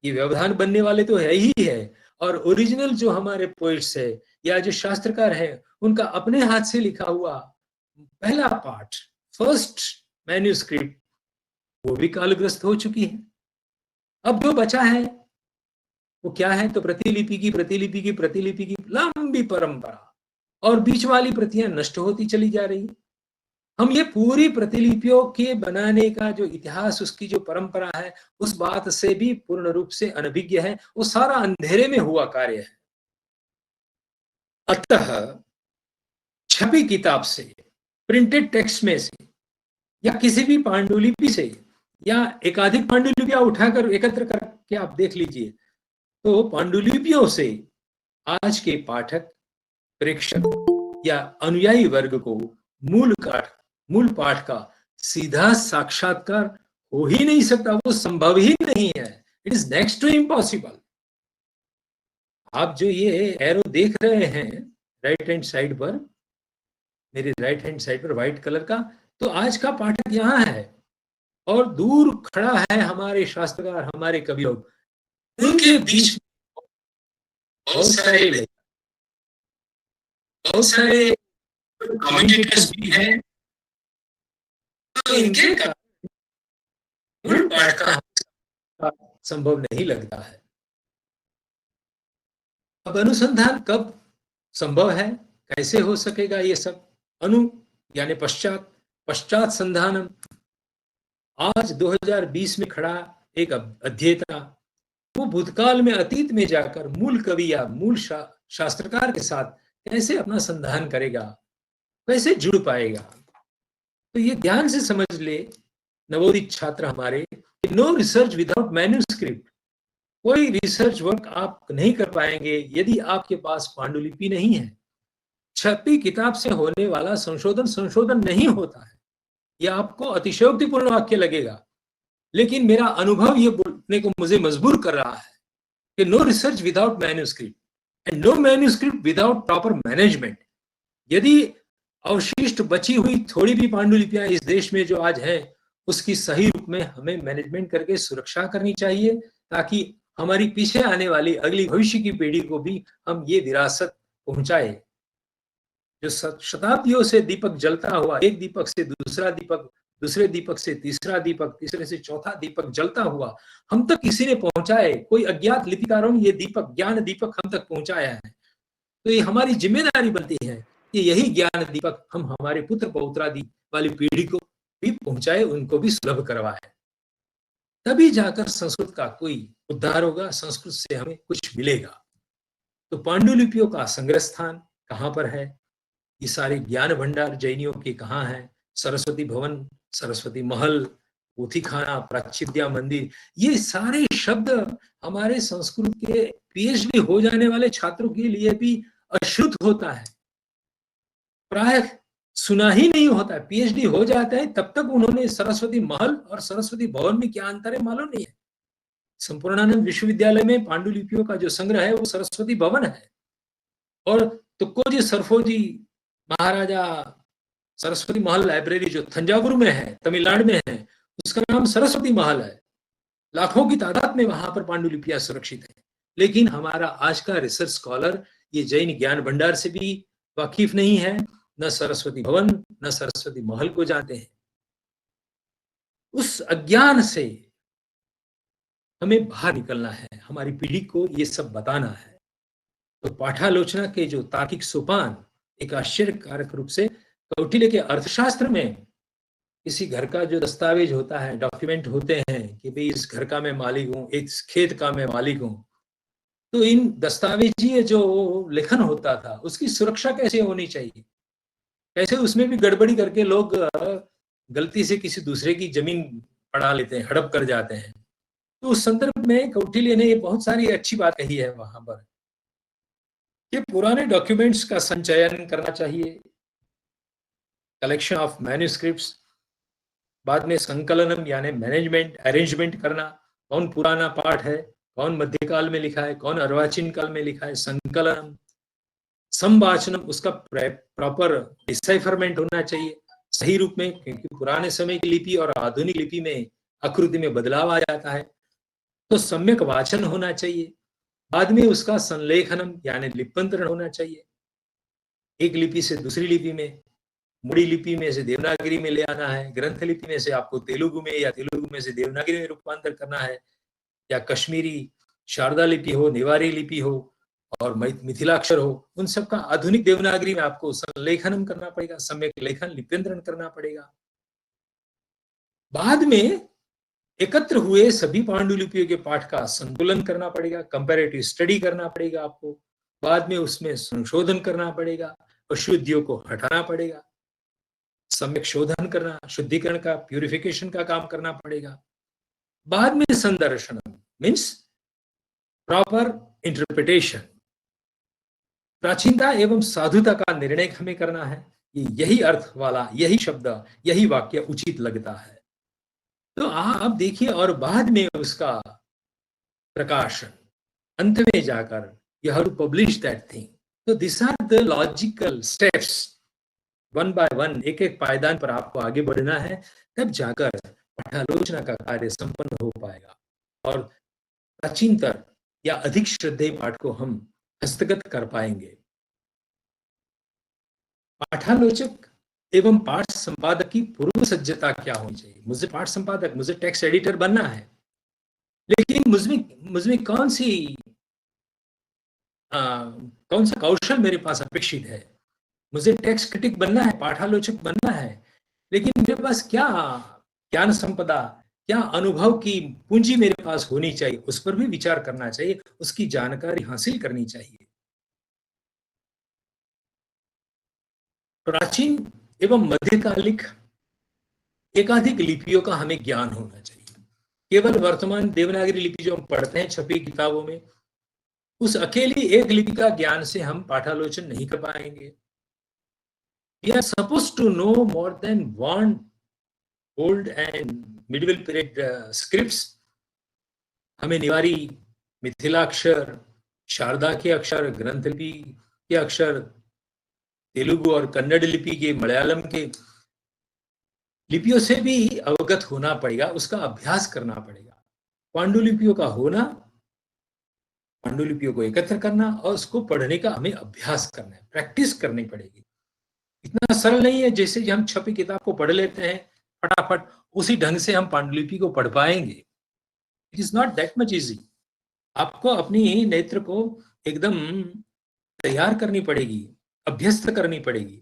[SPEAKER 1] ये व्यवधान बनने वाले तो है ही है, और ओरिजिनल जो हमारे पोइट्स है या जो शास्त्रकार है, उनका अपने हाथ से लिखा हुआ पहला पाठ, फर्स्ट मैन्यूस्क्रिप्ट, वो भी कालग्रस्त हो चुकी है। अब जो बचा है वो क्या है? तो प्रतिलिपि की प्रतिलिपि की प्रतिलिपि की लंबी परंपरा, और बीच वाली प्रतियां नष्ट होती चली जा रही। हम ये पूरी प्रतिलिपियों के बनाने का जो इतिहास, उसकी जो परंपरा है, उस बात से भी पूर्ण रूप से अनभिज्ञ है। वो सारा अंधेरे में हुआ कार्य है। अतः छपी किताब से, प्रिंटेड टेक्स्ट में से, या किसी भी पांडुलिपि से, या एकाधिक पांडुलिपियां उठाकर एकत्र करके आप देख लीजिए, तो पांडुलिपियों से आज के पाठक, प्रेक्षक या अनुयायी वर्ग को मूल पाठ का सीधा साक्षात्कार हो ही नहीं सकता, वो संभव ही नहीं है। It is next to impossible. आप जो ये एरो देख रहे हैं राइट हैंड साइड पर, मेरे राइट हैंड साइड पर व्हाइट कलर का, तो आज का पाठक यहाँ है और दूर खड़ा है हमारे शास्त्रकार, हमारे कवि लोग, उनके बीच बहुत सारे कमेंटेटर्स भी हैं। तो इनके मूल पाठ का संभव नहीं लगता है। अब अनुसंधान कब संभव है, कैसे हो सकेगा ये सब? अनु यानी पश्चात संधानम। आज 2020 में खड़ा एक अध्येता, वो भूतकाल में, अतीत में जाकर मूल कवि या मूल शास्त्रकार के साथ कैसे अपना संधान करेगा, कैसे जुड़ पाएगा? तो ये ध्यान से समझ ले नवोदित छात्र हमारे, नो रिसर्च विदाउट मैन्युस्क्रिप्ट। कोई रिसर्च वर्क आप नहीं कर पाएंगे यदि आपके पास पांडुलिपि नहीं है। छपी किताब से होने वाला संशोधन नहीं होता है। यह आपको अतिशयोक्तिपूर्ण वाक्य लगेगा, लेकिन मेरा अनुभव ये बोलने को मुझे मजबूर कर रहा है कि no research without manuscript and no manuscript without proper management. यदि अवशिष्ट बची हुई थोड़ी भी पांडुलिपियां इस देश में जो आज है, उसकी सही रूप में हमें मैनेजमेंट करके सुरक्षा करनी चाहिए, ताकि हमारी पीछे आने वाली अगली भविष्य की पीढ़ी को भी हम ये विरासत पहुंचाए। जो शताब्दियों से दीपक जलता हुआ, एक दीपक से दूसरा दीपक, दूसरे दीपक से तीसरा दीपक, तीसरे से चौथा दीपक जलता हुआ हम तक किसी ने पहुंचाए, कोई अज्ञात लिपिकारों ने ये दीपक, ज्ञान दीपक हम तक पहुंचाया है। तो ये हमारी जिम्मेदारी बनती है कि यही ज्ञान दीपक हम हमारे पुत्र पौत्रादि वाली पीढ़ी को भी पहुंचाए, उनको भी सुलभ करवाए। तभी जाकर संस्कृत का कोई उद्धार होगा, संस्कृत से हमें कुछ मिलेगा। तो पांडुलिपियों का संग्रह स्थान कहाँ पर है? ये सारे ज्ञान भंडार जैनियों के कहाँ हैं? सरस्वती भवन, सरस्वती महल, पोथीखाना, प्राच्यविद्या मंदिर, ये सारे शब्द हमारे संस्कृत के पीएचडी हो जाने वाले छात्रों के लिए भी अश्रुत होता है, प्राय सुना ही नहीं होता है। पीएचडी हो जाता है तब तक उन्होंने सरस्वती महल और सरस्वती भवन में क्या अंतर है मालूम नहीं है। संपूर्णानंद विश्वविद्यालय में पांडुलिपियों का जो संग्रह है वो सरस्वती भवन है, और तुक्कोजी सरफोजी महाराजा सरस्वती महल लाइब्रेरी जो तंजावुर में है, तमिलनाडु में है, उसका नाम सरस्वती महल है। लाखों की तादाद में वहां पर पांडुलिपियां सुरक्षित है। लेकिन हमारा आज का रिसर्च स्कॉलर ये जैन ज्ञान भंडार से भी वाकिफ नहीं है, न सरस्वती भवन न सरस्वती महल को जानते हैं। उस अज्ञान से हमें बाहर निकलना है, हमारी पीढ़ी को ये सब बताना है। तो पाठालोचना के जो तार्किक सोपान एक आश्चर्यकारक रूप से कौटिल्य के अर्थशास्त्र में, किसी घर का जो दस्तावेज होता है, डॉक्यूमेंट होते हैं कि भाई इस घर का मैं मालिक हूं, इस खेत का मैं मालिक हूं, तो इन दस्तावेजीय जो लेखन होता था उसकी सुरक्षा कैसे होनी चाहिए, कैसे उसमें भी गड़बड़ी करके लोग गलती से किसी दूसरे की जमीन पड़ा लेते हैं, हड़प कर जाते हैं। तो उस संदर्भ में कौटिल्य ने ये बहुत सारी अच्छी बात कही है वहां पर कि पुराने डॉक्यूमेंट्स का संचयन करना चाहिए, कलेक्शन ऑफ मैन्युस्क्रिप्ट्स, बाद में संकलनम यानी मैनेजमेंट, अरेंजमेंट करना, कौन पुराना पाठ है, कौन मध्यकाल में लिखा है, कौन अर्वाचीन काल में लिखा है, संकलनम, संवाचनम, उसका प्रॉपर डिसाइफरमेंट होना चाहिए सही रूप में, क्योंकि पुराने समय की लिपि और आधुनिक लिपि में आकृति में बदलाव आ जाता है। तो सम्यक वाचन होना चाहिए। बाद में उसका संलेखनम यानी लिप्यंतरण होना चाहिए, एक लिपि से दूसरी लिपि में, मुड़ी लिपि में से देवनागरी में ले आना है, ग्रंथ लिपि में से आपको तेलुगु में या तेलुगु में से देवनागरी में रूपांतर करना है, या कश्मीरी शारदा लिपि हो, नेवारी लिपि हो और मिथिलाक्षर हो, उन सब का आधुनिक देवनागरी में आपको संलेखनम करना पड़ेगा, सम्यक लेखन लिप्यंतरण करना पड़ेगा। बाद में एकत्र हुए सभी पांडुलिपियों के पाठ का संतुलन करना पड़ेगा, कंपैरेटिव स्टडी करना पड़ेगा आपको, बाद में उसमें संशोधन करना पड़ेगा, अशुद्धियों को हटाना पड़ेगा, सम्यक शोधन करना, शुद्धिकरण का, प्यूरिफिकेशन का काम करना पड़ेगा। बाद में संदर्शन मीन्स प्रॉपर इंटरप्रिटेशन, प्राचीनता एवं साधुता का निर्णय हमें करना है। यही अर्थ वाला, यही शब्द, यही वाक्य उचित लगता है। तो आप देखिए, और बाद में उसका प्रकाशन अंत में जाकर you have to publish that thing. तो this are the logical steps, one by one, एक एक पायदान पर आपको आगे बढ़ना है, तब जाकर पाठालोचना का कार्य संपन्न हो पाएगा और प्राचीनतर या अधिक श्रद्धेय पाठ को हम हस्तगत कर पाएंगे। पाठालोचक एवं पाठ संपादक की पूर्व सज्जता क्या होनी चाहिए? मुझे पाठ संपादक, मुझे टेक्स्ट एडिटर बनना है, लेकिन मुझमें कौन सा कौशल मेरे पास अपेक्षित है? मुझे टेक्स्ट क्रिटिक बनना है, पाठालोचक बनना है, लेकिन मेरे पास क्या ज्ञान संपदा, क्या अनुभव की पूंजी मेरे पास होनी चाहिए? उस पर भी विचार करना चाहिए, उसकी जानकारी हासिल करनी चाहिए। प्राचीन एवं मध्यकालिक एकाधिक लिपियों का हमें ज्ञान होना चाहिए। केवल वर्तमान देवनागरी लिपि जो हम पढ़ते हैं छपी किताबों में, उस अकेली एक लिपि का ज्ञान से हम पाठालोचन नहीं कर पाएंगे। We are supposed to know more than one old and medieval period scripts. हमें निवारी, मिथिलाक्षर, शारदा के अक्षर, ग्रंथ लिपि के अक्षर, तेलुगु और कन्नड़ लिपि के, मलयालम के लिपियों से भी अवगत होना पड़ेगा, उसका अभ्यास करना पड़ेगा। पांडुलिपियों का होना, पांडुलिपियों को एकत्र करना और उसको पढ़ने का हमें अभ्यास करना है, प्रैक्टिस करनी पड़ेगी। इतना सरल नहीं है जैसे हम छपी किताब को पढ़ लेते हैं फटाफट, उसी ढंग से हम पांडुलिपि को पढ़ पाएंगे। It is not that much easy. आपको अपनी नेत्र को एकदम तैयार करनी पड़ेगी, अभ्यस्त करनी पड़ेगी।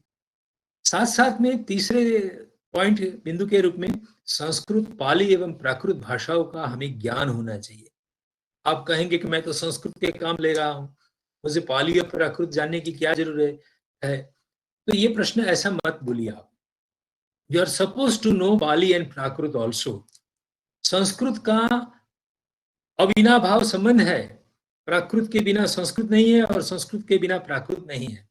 [SPEAKER 1] साथ साथ में तीसरे पॉइंट बिंदु के रूप में संस्कृत, पाली एवं प्राकृत भाषाओं का हमें ज्ञान होना चाहिए। आप कहेंगे कि मैं तो संस्कृत के काम ले रहा हूं, मुझे पाली और प्राकृत जानने की क्या जरूरत है? तो ये प्रश्न ऐसा मत बोलिए आप। You are suppose to know Pali and Prakrit also. Sanskrit का अविनाभाव संबंध है, प्राकृत के बिना संस्कृत नहीं है और संस्कृत के बिना प्राकृत नहीं है।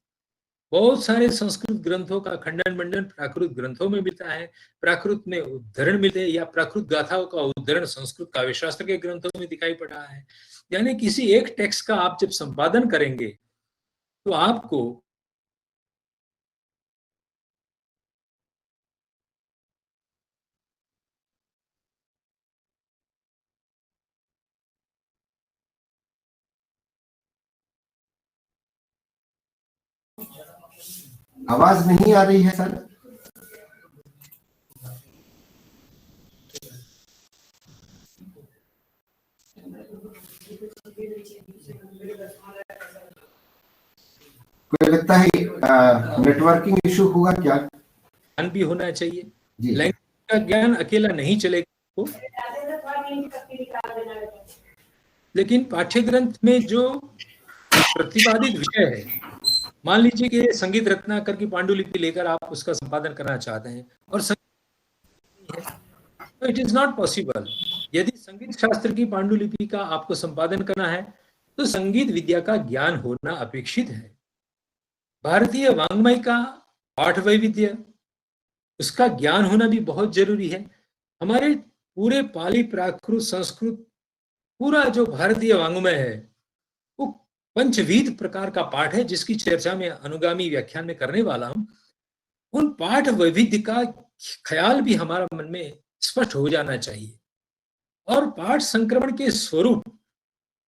[SPEAKER 1] बहुत सारे संस्कृत ग्रंथों का खंडन मंडन प्राकृत ग्रंथों में मिलता है, प्राकृत में उद्धरण मिलते हैं, या प्राकृत गाथाओं का उद्धरण संस्कृत काव्य शास्त्र के ग्रंथों में दिखाई पड़ा है। यानी किसी एक टेक्स्ट का आप जब संपादन करेंगे तो आपको
[SPEAKER 2] आवाज नहीं आ रही है सर। कोई लगता है नेटवर्किंग इशू होगा क्या?
[SPEAKER 1] ज्ञान भी होना चाहिए। लैंग्वेज का ज्ञान अकेला नहीं चलेगा, लेकिन पाठ्य ग्रंथ में जो प्रतिपादित विषय है, मान लीजिए कि संगीत रत्नाकर की पांडुलिपि लेकर आप उसका संपादन करना चाहते हैं और संगीत, तो इट इज नॉट पॉसिबल। यदि संगीत शास्त्र की पांडुलिपि का आपको संपादन करना है तो संगीत विद्या का ज्ञान होना अपेक्षित है। भारतीय वांग्मय का पाठ वैविध्य, उसका ज्ञान होना भी बहुत जरूरी है। हमारे पूरे पाली, प्राकृत, संस्कृत, पूरा जो भारतीय वांग्मय है वो पंचविध प्रकार का पाठ है, जिसकी चर्चा में अनुगामी व्याख्यान में करने वाला हूं। उन पाठ वैविध्य का ख्याल भी हमारा मन में स्पष्ट हो जाना चाहिए और पाठ संक्रमण के स्वरूप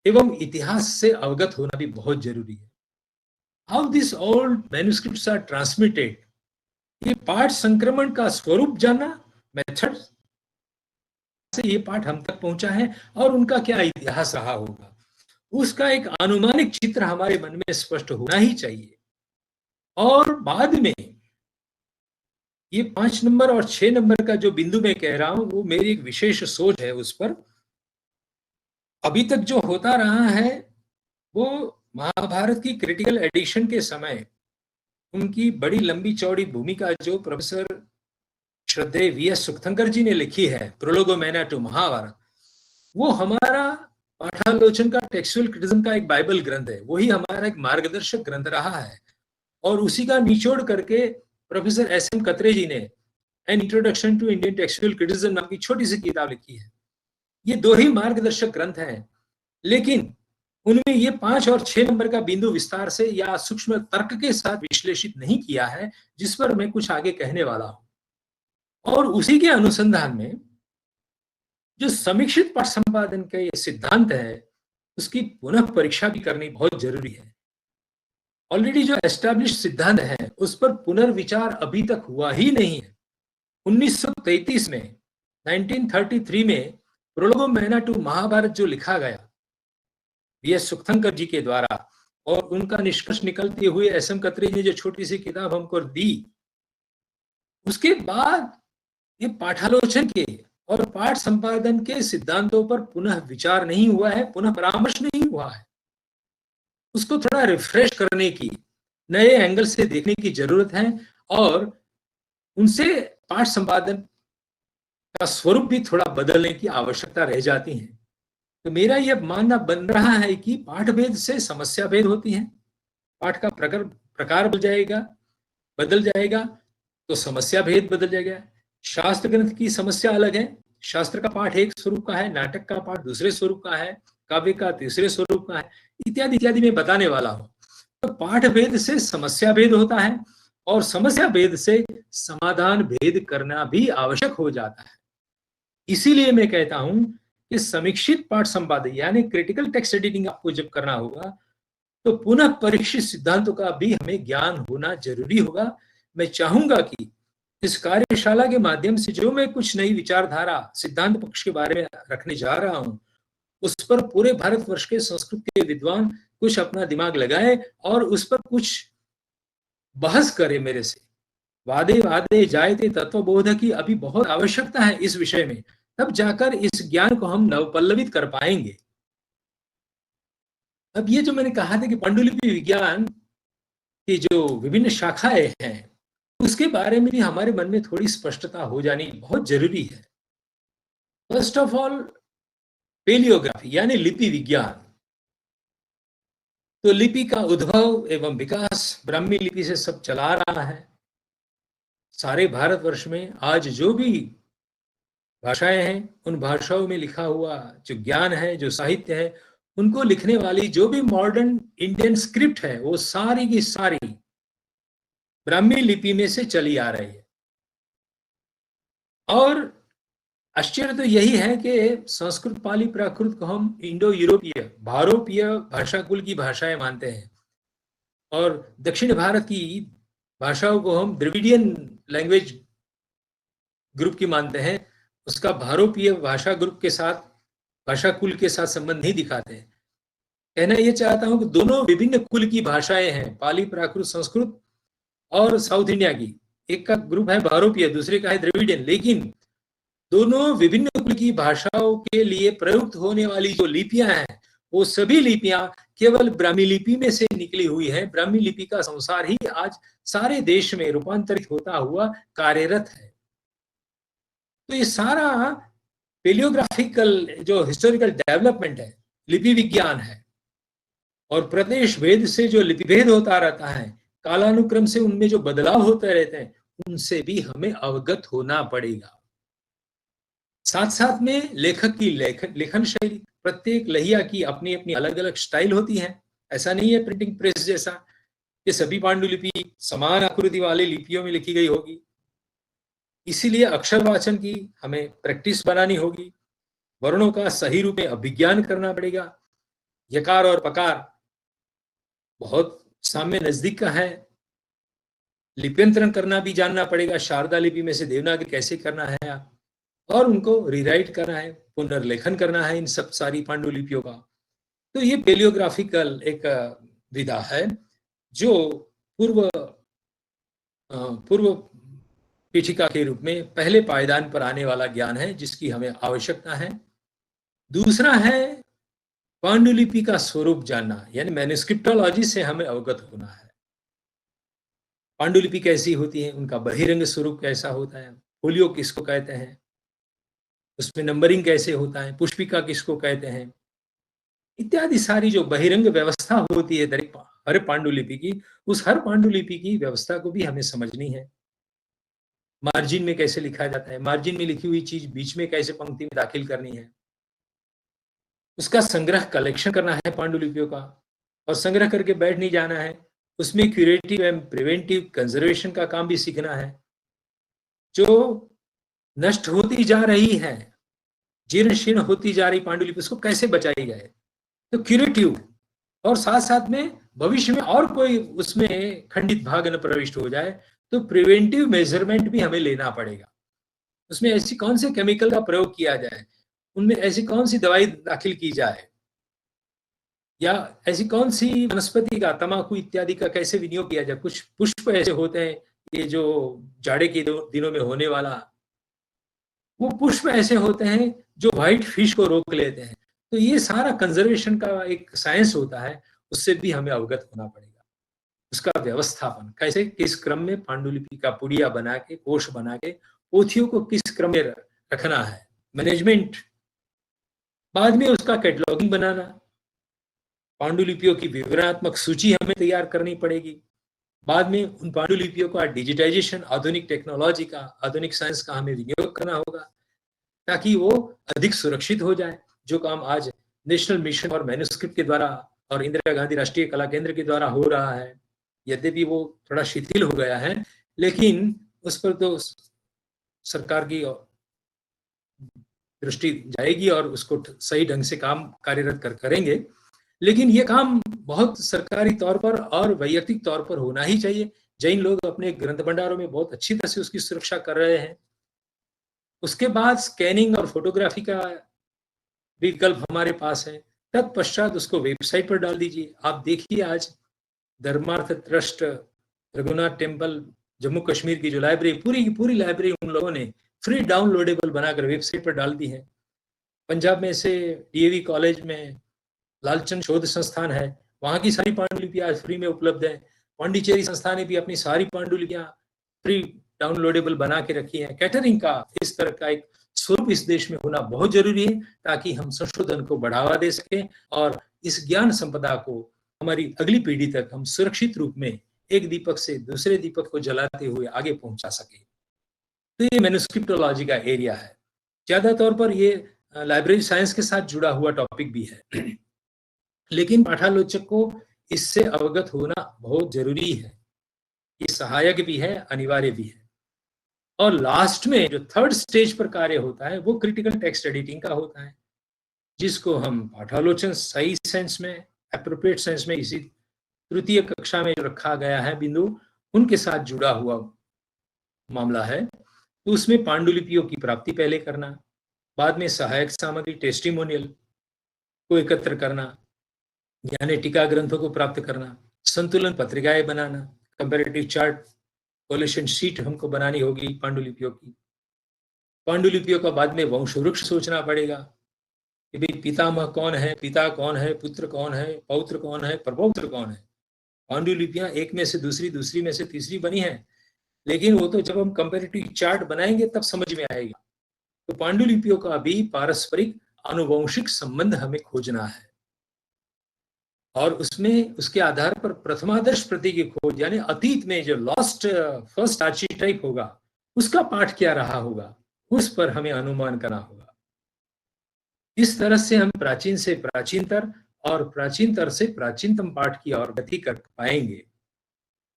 [SPEAKER 1] एवं इतिहास से अवगत होना भी बहुत जरूरी है। How this old manuscripts are transmitted, ये पाठ संक्रमण का स्वरूप जानना, मेथड से ये पाठ हम तक पहुंचा है और उनका क्या इतिहास रहा होगा, उसका एक अनुमानिक चित्र हमारे मन में स्पष्ट होना ही चाहिए। और बाद में ये 5 नंबर और 6 नंबर का जो बिंदु मैं कह रहा हूं, वो मेरी एक विशेष सोच है उस पर। अभी तक जो होता रहा है वो महाभारत की क्रिटिकल एडिशन के समय उनकी बड़ी लंबी चौड़ी भूमिका जो प्रोफेसर श्रद्धेय वी.एस. सुक्तंकर जी ने लिखी है, प्रोलोगोमेना टू महाभारत, वो हमारा पाठालोचन का टेक्सुअल क्रिटिज्म का एक बाइबल ग्रंथ है, वही हमारा एक मार्गदर्शक ग्रंथ रहा है, और उसी का निचोड़ करके प्रोफेसर एस.एम. कत्रे जी ने an introduction to Indian textual criticism नाम की छोटी सी किताब लिखी है। ये दो ही मार्गदर्शक ग्रंथ हैं, लेकिन उनमें ये 5 और 6 नंबर का बिंदु विस्तार से या सूक्ष्म तर्क के साथ विश्लेषित नहीं किया है, जिस पर मैं कुछ आगे कहने वाला हूं। और उसी के अनुसंधान में जो समीक्षित पाठ संपादन के ये सिद्धांत है, उसकी पुनः परीक्षा भी करनी बहुत जरूरी है। ऑलरेडी जो एस्टैब्लिश सिद्धांत है, उस पर पुनर्विचार अभी तक हुआ ही नहीं है। 1933 में 1933 में प्रोलोगोमेना टू महाभारत जो लिखा गया वी.एस. सुक्थनकर जी के द्वारा, और उनका निष्कर्ष निकलते हुए एस.एम. कत्रे ने जो छोटी सी किताब हमको दी, उसके बाद ये पाठालोचन के और पाठ संपादन के सिद्धांतों पर पुनः विचार नहीं हुआ है, पुनः परामर्श नहीं हुआ है। उसको थोड़ा रिफ्रेश करने की, नए एंगल से देखने की जरूरत है, और उनसे पाठ संपादन का स्वरूप भी थोड़ा बदलने की आवश्यकता रह जाती है। तो मेरा यह मानना बन रहा है कि पाठ भेद से समस्या भेद होती है, पाठ का प्रकार बदल जाएगा तो समस्या भेद बदल जाएगा। शास्त्र ग्रंथ की समस्या अलग है, शास्त्र का पाठ एक स्वरूप का है, नाटक का पाठ दूसरे स्वरूप का है, काव्य का तीसरे स्वरूप का है, इत्यादि इत्यादि मैं बताने वाला हूं। तो पाठ भेद से समस्या भेद होता है, और समस्या भेद से समाधान भेद करना भी आवश्यक हो जाता है। इसीलिए मैं कहता हूं कि समीक्षित पाठ संपादन यानी क्रिटिकल टेक्स्ट एडिटिंग आपको जब करना होगा, तो पुनः परीक्षित सिद्धांतों का भी हमें ज्ञान होना जरूरी होगा। मैं चाहूंगा कि इस कार्यशाला के माध्यम से जो मैं कुछ नई विचारधारा सिद्धांत पक्ष के बारे में रखने जा रहा हूं, उस पर पूरे भारतवर्ष के संस्कृत के विद्वान कुछ अपना दिमाग लगाए और उस पर कुछ बहस करे मेरे से। वादे वादे जायते तत्वबोध की अभी बहुत आवश्यकता है इस विषय में, तब जाकर इस ज्ञान को हम नवपल्लवित कर पाएंगे। अब ये जो मैंने कहा था कि पांडुलिपि विज्ञान की जो विभिन्न शाखाएं हैं, उसके बारे में भी हमारे मन में थोड़ी स्पष्टता हो जानी बहुत जरूरी है। फर्स्ट ऑफ ऑल, पेलियोग्राफी यानी लिपि विज्ञान। तो लिपि का उद्भव एवं विकास ब्राह्मी लिपि से सब चला रहा है। सारे भारतवर्ष में आज जो भी भाषाएं हैं, उन भाषाओं में लिखा हुआ जो ज्ञान है, जो साहित्य है, उनको लिखने वाली जो भी मॉडर्न इंडियन स्क्रिप्ट है, वो सारी की सारी ब्राह्मी लिपि में से चली आ रही है। और आश्चर्य तो यही है कि संस्कृत, पाली, प्राकृत को हम इंडो यूरोपीय भारोपीय भाषा कुल की भाषाएं मानते हैं, और दक्षिण भारत की भाषाओं को हम द्रविडियन लैंग्वेज ग्रुप की मानते हैं। उसका भारोपीय भाषा ग्रुप के साथ, भाषा कुल के साथ संबंध नहीं दिखाते हैं। कहना यह चाहता हूं कि दोनों विभिन्न कुल की भाषाएं हैं, पाली, प्राकृत, संस्कृत और साउथ इंडिया की। एक का ग्रुप है भारोपीय, दूसरे का है द्रविडियन, लेकिन दोनों विभिन्न कुल की भाषाओं के लिए प्रयुक्त होने वाली जो लिपियां हैं, वो सभी लिपियां केवल ब्राह्मी लिपि में से निकली हुई है। ब्राह्मी लिपि का संसार ही आज सारे देश में रूपांतरित होता हुआ कार्यरत है। तो ये सारा पेलियोग्राफिकल जो हिस्टोरिकल डेवलपमेंट है, लिपि विज्ञान है, और प्रदेश भेद से जो लिपि भेद होता रहता है, कालानुक्रम से उनमें जो बदलाव होते रहते हैं, उनसे भी हमें अवगत होना पड़ेगा। साथ साथ में लेखक की लेखन शैली, प्रत्येक लहिया की अपनी अपनी अलग अलग स्टाइल होती है। ऐसा नहीं है प्रिंटिंग प्रेस जैसा कि सभी पांडुलिपि समान आकृति वाले लिपियों में लिखी गई होगी। इसीलिए अक्षर वाचन की हमें प्रैक्टिस बनानी होगी, वर्णों का सही रूप में अभिज्ञान करना पड़ेगा। यकार और पकार बहुत साम्य नजदीक का है। लिप्यंतरण करना भी जानना पड़ेगा, शारदा लिपि में से देवनागरी कैसे करना है, और उनको रीराइट करना है, पुनर्लेखन करना है इन सब सारी पांडुलिपियों का। तो ये पेलियोग्राफिकल एक विधा है जो पूर्व पीठिका के रूप में पहले पायदान पर आने वाला ज्ञान है, जिसकी हमें आवश्यकता है। दूसरा है पांडुलिपि का स्वरूप जानना, यानी मैन्युस्क्रिप्टोलॉजी से हमें अवगत होना है। पांडुलिपि कैसी होती है, उनका बहिरंग स्वरूप कैसा होता है, फोलियो किसको कहते हैं, उसमें नंबरिंग कैसे होता है, पुष्पिका किसको कहते हैं, इत्यादि सारी जो बहिरंग व्यवस्था होती है हर पांडुलिपि की, उस हर पांडुलिपि की व्यवस्था को भी हमें समझनी है। मार्जिन में कैसे लिखा जाता है, मार्जिन में लिखी हुई चीज बीच में कैसे पंक्ति में दाखिल करनी है, उसका संग्रह कलेक्शन करना है पांडुलिपियों का, और संग्रह करके बैठ नहीं जाना है, उसमें क्यूरेटिव एंड प्रिवेंटिव कंजर्वेशन का काम भी सीखना है। जो नष्ट होती जा रही है, जीर्ण शीर्ण होती जा रही पांडुलिपि, उसको कैसे बचाई जाए, तो क्यूरेटिव, और साथ साथ में भविष्य में और कोई उसमें खंडित भाग न प्रविष्ट हो जाए तो प्रिवेंटिव मेजरमेंट भी हमें लेना पड़ेगा। उसमें ऐसी कौन से केमिकल का प्रयोग किया जाए, उनमें ऐसी कौन सी दवाई दाखिल की जाए, या ऐसी कौन सी वनस्पति का, तंबाकू इत्यादि का कैसे विनियोग किया जाए। कुछ पुष्प ऐसे होते हैं, ये जो जाड़े के दिनों में होने वाला, वो पुष्प ऐसे होते हैं जो व्हाइट फिश को रोक लेते हैं। तो ये सारा कंजर्वेशन का एक साइंस होता है, उससे भी हमें अवगत होना पड़ेगा। उसका व्यवस्थापन कैसे, किस क्रम में पांडुलिपि का पुड़िया बना के, कोष बना के पोथियों को किस क्रम में रखना है, मैनेजमेंट। बाद में उसका कैटलॉगिंग बनाना, पांडुलिपियों की विवरणात्मक सूची हमें तैयार करनी पड़ेगी। बाद में उन पांडुलिपियों का डिजिटाइजेशन, आधुनिक टेक्नोलॉजी का, आधुनिक साइंस का हमें विनियोग करना होगा ताकि वो अधिक सुरक्षित हो जाए। जो काम आज नेशनल मिशन और मैन्युस्क्रिप्ट के द्वारा और इंदिरा गांधी राष्ट्रीय कला केंद्र के द्वारा हो रहा है, यद्यपि वो थोड़ा शिथिल हो गया है, लेकिन उस पर तो सरकार की दृष्टि जाएगी और उसको सही ढंग से काम कार्यरत करेंगे। लेकिन ये काम बहुत सरकारी तौर पर और वैयक्तिक तौर पर होना ही चाहिए। जैन लोग अपने ग्रंथ भंडारों में बहुत अच्छी तरह से उसकी सुरक्षा कर रहे हैं। उसके बाद स्कैनिंग और फोटोग्राफी का विकल्प हमारे पास है। तत्पश्चात उसको वेबसाइट पर डाल दीजिए। आप देखिए आज धर्मार्थ ट्रस्ट, रघुनाथ टेम्पल, जम्मू कश्मीर की जो लाइब्रेरी, पूरी की पूरी लाइब्रेरी उन लोगों ने फ्री डाउनलोडेबल बनाकर वेबसाइट पर डाल दी है। पंजाब में से डीएवी कॉलेज में लालचंद शोध संस्थान है, वहां की सारी पांडुलिपियां आज फ्री में उपलब्ध है। पांडिचेरी संस्थान ने भी अपनी सारी पांडुलिपियां फ्री डाउनलोडेबल बना के रखी है। कैटरिंग का इस तरह का एक स्वरूप इस देश में होना बहुत जरूरी है ताकि हम संशोधन को बढ़ावा दे सकें और इस ज्ञान संपदा को हमारी अगली पीढ़ी तक हम सुरक्षित रूप में एक दीपक से दूसरे दीपक को जलाते हुए आगे पहुंचा सके। तो ये मैन्युस्क्रिप्टोलॉजी का एरिया है। ज्यादा तौर पर ये लाइब्रेरी साइंस के साथ जुड़ा हुआ टॉपिक भी है, लेकिन पाठालोचक को इससे अवगत होना बहुत जरूरी है। ये सहायक भी है, अनिवार्य भी है। और लास्ट में जो थर्ड स्टेज पर कार्य होता है वो क्रिटिकल टेक्स्ट एडिटिंग का होता है, जिसको हम पाठालोचन सही सेंस में, एप्रोप्रिएट सेंस में, इसी तृतीय कक्षा में जो रखा गया है बिंदु, उनके साथ जुड़ा हुआ मामला है। तो उसमें पांडुलिपियों की प्राप्ति पहले करना, बाद में सहायक सामग्री टेस्टिमोनियल को एकत्र करना, यानी टीका ग्रंथों को प्राप्त करना, संतुलन पत्रिकाएं बनाना, कंपैरेटिव चार्ट, कोलेशन शीट हमको बनानी होगी पांडुलिपियों की। पांडुलिपियों का बाद में वंश वृक्ष सोचना पड़ेगा कि भाई पितामह कौन है, पिता कौन है, पुत्र कौन है, पौत्र कौन है, प्रपौत्र कौन है। पांडुलिपियां एक में से दूसरी, दूसरी में से तीसरी बनी है, लेकिन वो तो जब हम कंपैरेटिव चार्ट बनाएंगे तब समझ में आएगा। तो पांडुलिपियों का भी पारस्परिक आनुवंशिक संबंध हमें खोजना है और उसमें उसके आधार पर प्रथमादर्श प्रति की खोज, यानी अतीत में जो लॉस्ट फर्स्ट आर्चिटाइप होगा उसका पाठ क्या रहा होगा, उस पर हमें अनुमान करना होगा। इस तरह से हम प्राचीन से प्राचीनतर और प्राचीनतर से प्राचीनतम पाठ की ओर गति कर पाएंगे।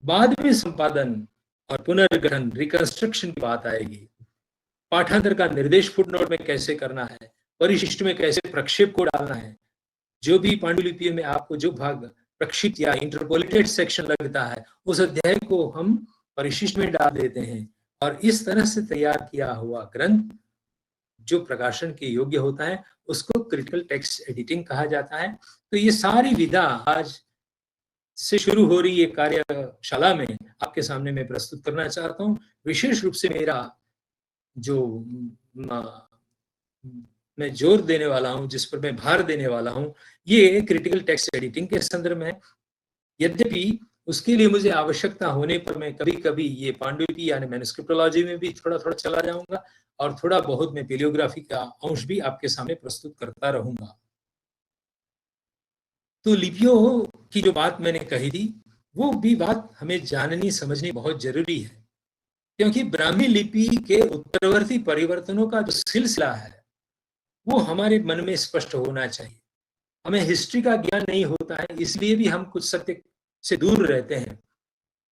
[SPEAKER 1] बाद में संपादन और पुनर्गठन, रिकंस्ट्रक्शन की बात आएगी। पाठांतर का निर्देश फुटनोट में कैसे करना है, परिशिष्ट में कैसे प्रक्षेप को डालना है। जो भी पांडुलिपि में आपको जो भाग प्रक्षिप्त या इंटरपोलेटेड सेक्शन लगता है उस अध्याय को हम परिशिष्ट में डाल देते हैं और इस तरह से तैयार किया हुआ ग्रंथ जो प्रकाशन के योग्य होता है उसको क्रिटिकल टेक्स्ट एडिटिंग कहा जाता है। तो ये सारी विधा आज से शुरू हो रही है कार्यशाला में आपके सामने मैं प्रस्तुत करना चाहता हूँ। विशेष रूप से मेरा जो मैं जोर देने वाला हूं, जिस पर मैं भार देने वाला हूं, ये क्रिटिकल टेक्स्ट एडिटिंग के संदर्भ में। यद्यपि उसके लिए मुझे आवश्यकता होने पर मैं कभी कभी ये पांडुलिपि यानी मैन्युस्क्रिप्टोलॉजी में भी थोड़ा थोड़ा चला जाऊंगा और थोड़ा बहुत मैं पेलियोग्राफी का अंश भी आपके सामने प्रस्तुत करता रहूंगा। तो लिपियों की जो बात मैंने कही थी, वो भी बात हमें जाननी समझनी बहुत जरूरी है, क्योंकि ब्राह्मी लिपि के उत्तरवर्ती परिवर्तनों का जो सिलसिला है वो हमारे मन में स्पष्ट होना चाहिए। हमें हिस्ट्री का ज्ञान नहीं होता है, इसलिए भी हम कुछ सत्य से दूर रहते हैं।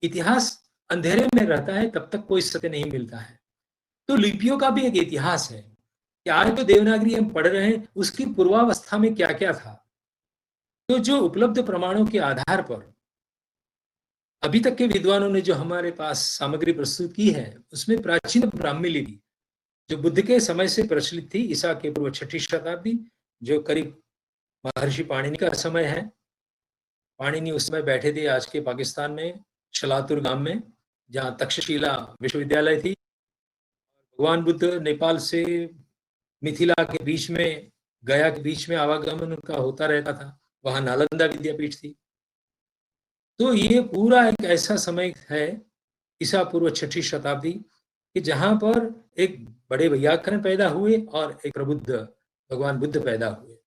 [SPEAKER 1] इतिहास अंधेरे में रहता है, तब तक कोई सत्य नहीं मिलता है। तो लिपियों का भी एक इतिहास है कि आज जो देवनागरी हम पढ़ रहे हैं उसकी पूर्वावस्था में क्या क्या था। तो जो उपलब्ध प्रमाणों के आधार पर अभी तक के विद्वानों ने जो हमारे पास सामग्री प्रस्तुत की है, उसमें प्राचीन ब्राह्मी लिपि जो बुद्ध के समय से प्रचलित थी, ईसा के पूर्व 6ठी शताब्दी, जो करीब महर्षि पाणिनि का समय है। पाणिनि उस समय बैठे थे आज के पाकिस्तान में शलातुर गांव में, जहां तक्षशिला विश्वविद्यालय थी। भगवान बुद्ध नेपाल से मिथिला के बीच में, गया के बीच में आवागमन उनका होता रहता था। वहां नालंदा विद्यापीठ थी। तो ये पूरा एक ऐसा समय है, ईसा पूर्व 6ठी शताब्दी, कि जहां पर एक बड़े व्याकरण पैदा हुए और एक प्रबुद्ध भगवान बुद्ध पैदा हुए।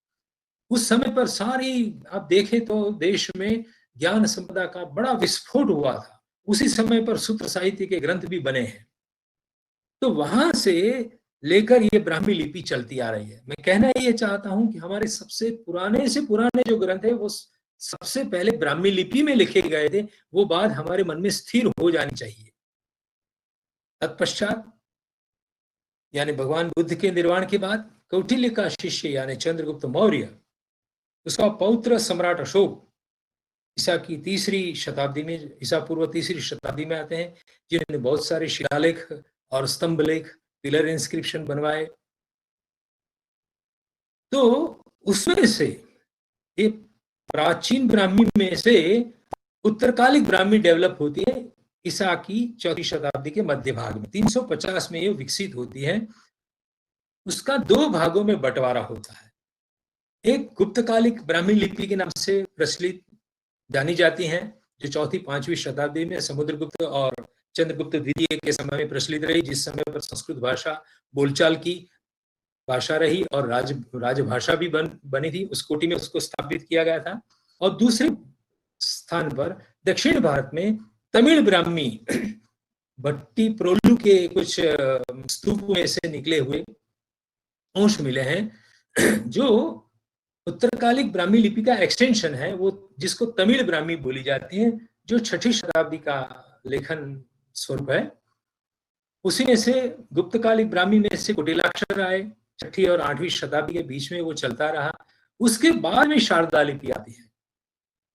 [SPEAKER 1] उस समय पर सारी आप देखें तो देश में ज्ञान संपदा का बड़ा विस्फोट हुआ था। उसी समय पर सूत्र साहित्य के ग्रंथ भी बने हैं। तो वहां से लेकर ये ब्राह्मी लिपि चलती आ रही है। मैं कहना ये चाहता हूं कि हमारे सबसे पुराने से पुराने जो ग्रंथ है वो सबसे पहले ब्राह्मी लिपि में लिखे गए थे। वो बात हमारे मन में स्थिर हो जानी चाहिए। तत्पश्चात यानी भगवान बुद्ध के निर्वाण के बाद कौटिल्य का शिष्य यानी चंद्रगुप्त मौर्य, उसका पौत्र सम्राट अशोक ईसा की 3री शताब्दी में, ईसा पूर्व 3री शताब्दी में आते हैं, जिन्होंने बहुत सारे शिलालेख और स्तंभ लेख, पिलर इंस्क्रिप्शन बनवाए। तो उसमें से ये प्राचीन ब्राह्मी में से उत्तरकालिक ब्राह्मी डेवलप होती है ईसा की 4ठी शताब्दी के मध्य भाग में। 350 में ये विकसित होती है। उसका 2 भागों में बंटवारा होता है। एक गुप्तकालिक ब्राह्मी लिपि के नाम से प्रचलित जानी जाती हैं, जो 4ठी-5वीं शताब्दी में समुद्रगुप्त और चंद्रगुप्त द्वितीय के समय में प्रचलित रही, जिस समय पर संस्कृत भाषा बोलचाल की भाषा रही और राजभाषा भी बनी थी। उस कोटि में उसको स्थापित किया गया था। और दूसरे स्थान पर दक्षिण भारत में तमिल ब्राह्मी भट्टी प्रोलू के कुछ स्तूपों में से निकले हुए अंश मिले हैं, जो उत्तरकालिक ब्राह्मी लिपि का एक्सटेंशन है, वो जिसको तमिल ब्राह्मी बोली जाती है, जो 6ठी शताब्दी का लेखन स्वरूप है। उसी में से गुप्तकालिक ब्राह्मी में से कुटिलाक्षर आए, 6ठी और 8वीं शताब्दी के बीच में वो चलता रहा। उसके बाद में शारदा लिपि आती है।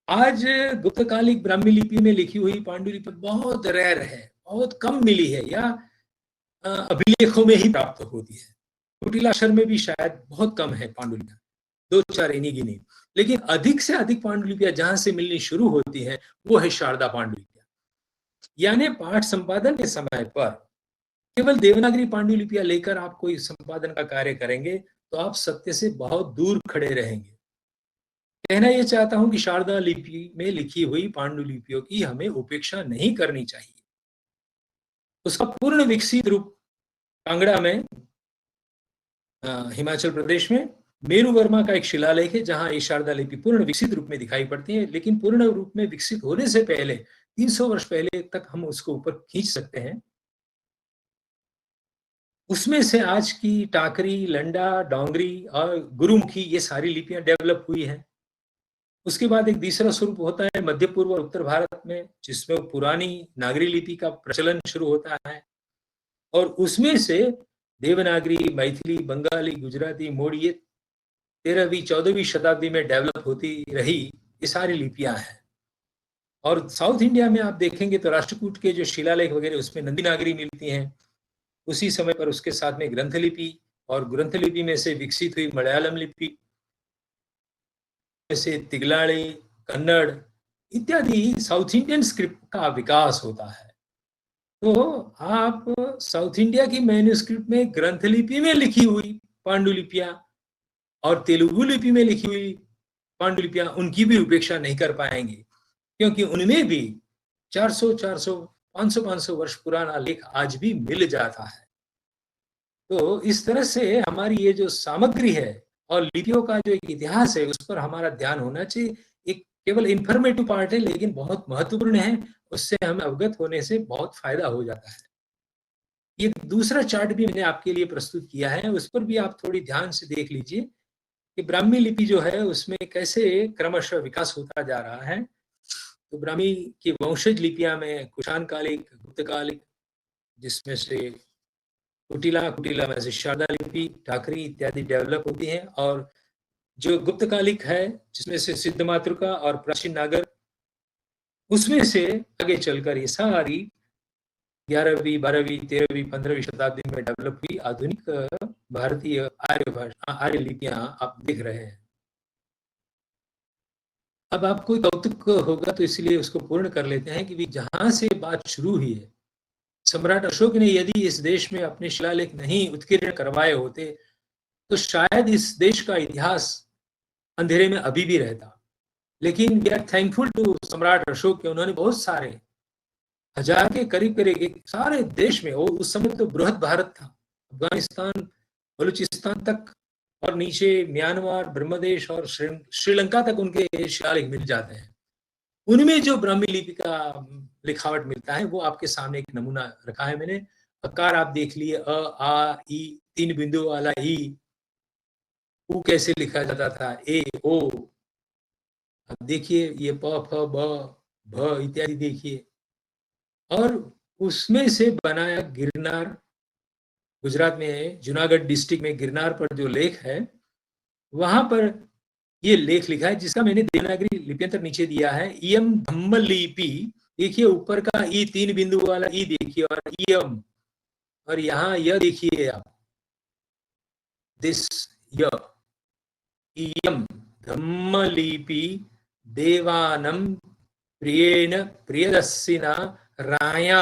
[SPEAKER 1] आज गुप्तकालिक ब्राह्मी लिपि में लिखी हुई पांडुलिपि बहुत रेयर है, बहुत कम मिली है, या अभिलेखों में ही प्राप्त होती है। कुटिलाक्षर में भी शायद बहुत कम है पांडुलिपियां, 2-4 इन्हीं गिनी। लेकिन अधिक से अधिक पांडुलिपियां जहां से मिलनी शुरू होती है वो है शारदा पांडुलिपियां। यानी पाठ संपादन के समय पर केवल देवनागरी पांडुलिपियां लेकर आप कोई संपादन का कार्य करेंगे तो आप सत्य से बहुत दूर खड़े रहेंगे। कहना यह चाहता हूं कि शारदा लिपि में लिखी हुई पांडुलिपियों की हमें उपेक्षा नहीं करनी चाहिए। उसका पूर्ण विकसित रूप कांगड़ा में, हिमाचल प्रदेश में मेरू वर्मा का एक शिलालेख है, जहां ये शारदा लिपि पूर्ण विकसित रूप में दिखाई पड़ती है। लेकिन पूर्ण रूप में विकसित होने से पहले 300 वर्ष पहले तक हम उसको ऊपर खींच सकते हैं। उसमें से आज की टाकरी, लंडा, डोंगरी और गुरुमुखी ये सारी लिपियां डेवलप हुई हैं। उसके बाद एक तीसरा स्वरूप होता है मध्य पूर्व और उत्तर भारत में, जिसमें पुरानी नागरी लिपि का प्रचलन शुरू होता है। और उसमें से देवनागरी, मैथिली, बंगाली, गुजराती, मोड़ी ये 13वीं-14वीं शताब्दी में डेवलप होती रही ये सारी लिपियां हैं। और साउथ इंडिया में आप देखेंगे तो राष्ट्रकूट के जो शिलालेख वगैरह उसमें नंदी नागरी मिलती हैं। उसी समय पर उसके साथ में ग्रंथ लिपि, और ग्रंथ लिपि में से विकसित हुई मलयालम लिपि, जैसे तिगलाड़ी, कन्नड़ इत्यादि साउथ इंडियन स्क्रिप्ट का विकास होता है। तो आप साउथ इंडिया की मैन्युस्क्रिप्ट में ग्रंथ लिपि में लिखी हुई पांडुलिपियां और तेलुगु लिपि में लिखी हुई पांडुलिपियां, उनकी भी उपेक्षा नहीं कर पाएंगे, क्योंकि उनमें भी 400, 500 वर्ष पुराना लेख आज भी मिल जाता है। तो इस तरह से हमारी ये जो सामग्री है और लिपियों का जो एक इतिहास है उस पर हमारा ध्यान होना चाहिए। एक केवल इन्फॉर्मेटिव पार्ट है लेकिन बहुत महत्वपूर्ण है, उससे हमें अवगत होने से बहुत फायदा हो जाता है। ये दूसरा चार्ट भी मैंने आपके लिए प्रस्तुत किया है, उस पर भी आप थोड़ी ध्यान से देख लीजिए कि ब्राह्मी लिपि जो है उसमें कैसे क्रमशः विकास होता जा रहा है। तो ब्राह्मी की वंशज लिपियां में कुषाण कालिक, गुप्त कालिक, जिसमें से कुटिला में से शारदा लिपि, ठाकरी इत्यादि डेवलप होती हैं, और जो गुप्त कालिक है जिसमें से सिद्ध मातृका और प्राचीन नागर, उसमें से आगे चलकर ये सारी 11वीं, 12वीं, 13वीं, 15वीं शताब्दी में डेवलप हुई आधुनिक भारतीय आर्य लिपियां आप देख रहे हैं। अब आपको कौतुक होगा तो इसलिए उसको पूर्ण कर लेते हैं कि जहां से बात शुरू हुई है, सम्राट अशोक ने यदि इस देश में अपने शिलालेख नहीं उत्कीर्ण करवाए होते तो शायद इस देश का इतिहास अंधेरे में अभी भी रहता। लेकिन वी आर थैंकफुल टू सम्राट अशोक के उन्होंने बहुत सारे हजार के करीब करीब सारे देश में, वो उस समय तो बृहद भारत था, अफगानिस्तान, बलूचिस्तान तक और नीचे म्यांमार, ब्रह्मदेश और श्रीलंका तक उनके शिलालेख मिल जाते हैं। उनमें जो ब्राह्मी लिपि का लिखावट मिलता है वो आपके सामने एक नमूना रखा है मैंने। आकार आप देख लिए, अ, आ, ई, 3 बिंदु वाला ई, ऊ कैसे लिखा जाता था, ए, ओ, अब देखिए ये प, फ, ब, भ इत्यादि देखिए। और उसमें से बनाया गिरनार, गुजरात में जूनागढ़ डिस्ट्रिक्ट में गिरनार पर जो लेख है वहां पर ये लेख लिखा है जिसका मैंने देवनागरी लिप्यंतर नीचे दिया है। इयम धम्म लिपि, देखिए ऊपर का ई 3 बिंदु वाला ई देखिए, और इयम, और यहाँ यह देखिए आप, दिस य, इयम धम्म लिपि देवानम प्रियेण प्रियदर्शिना राया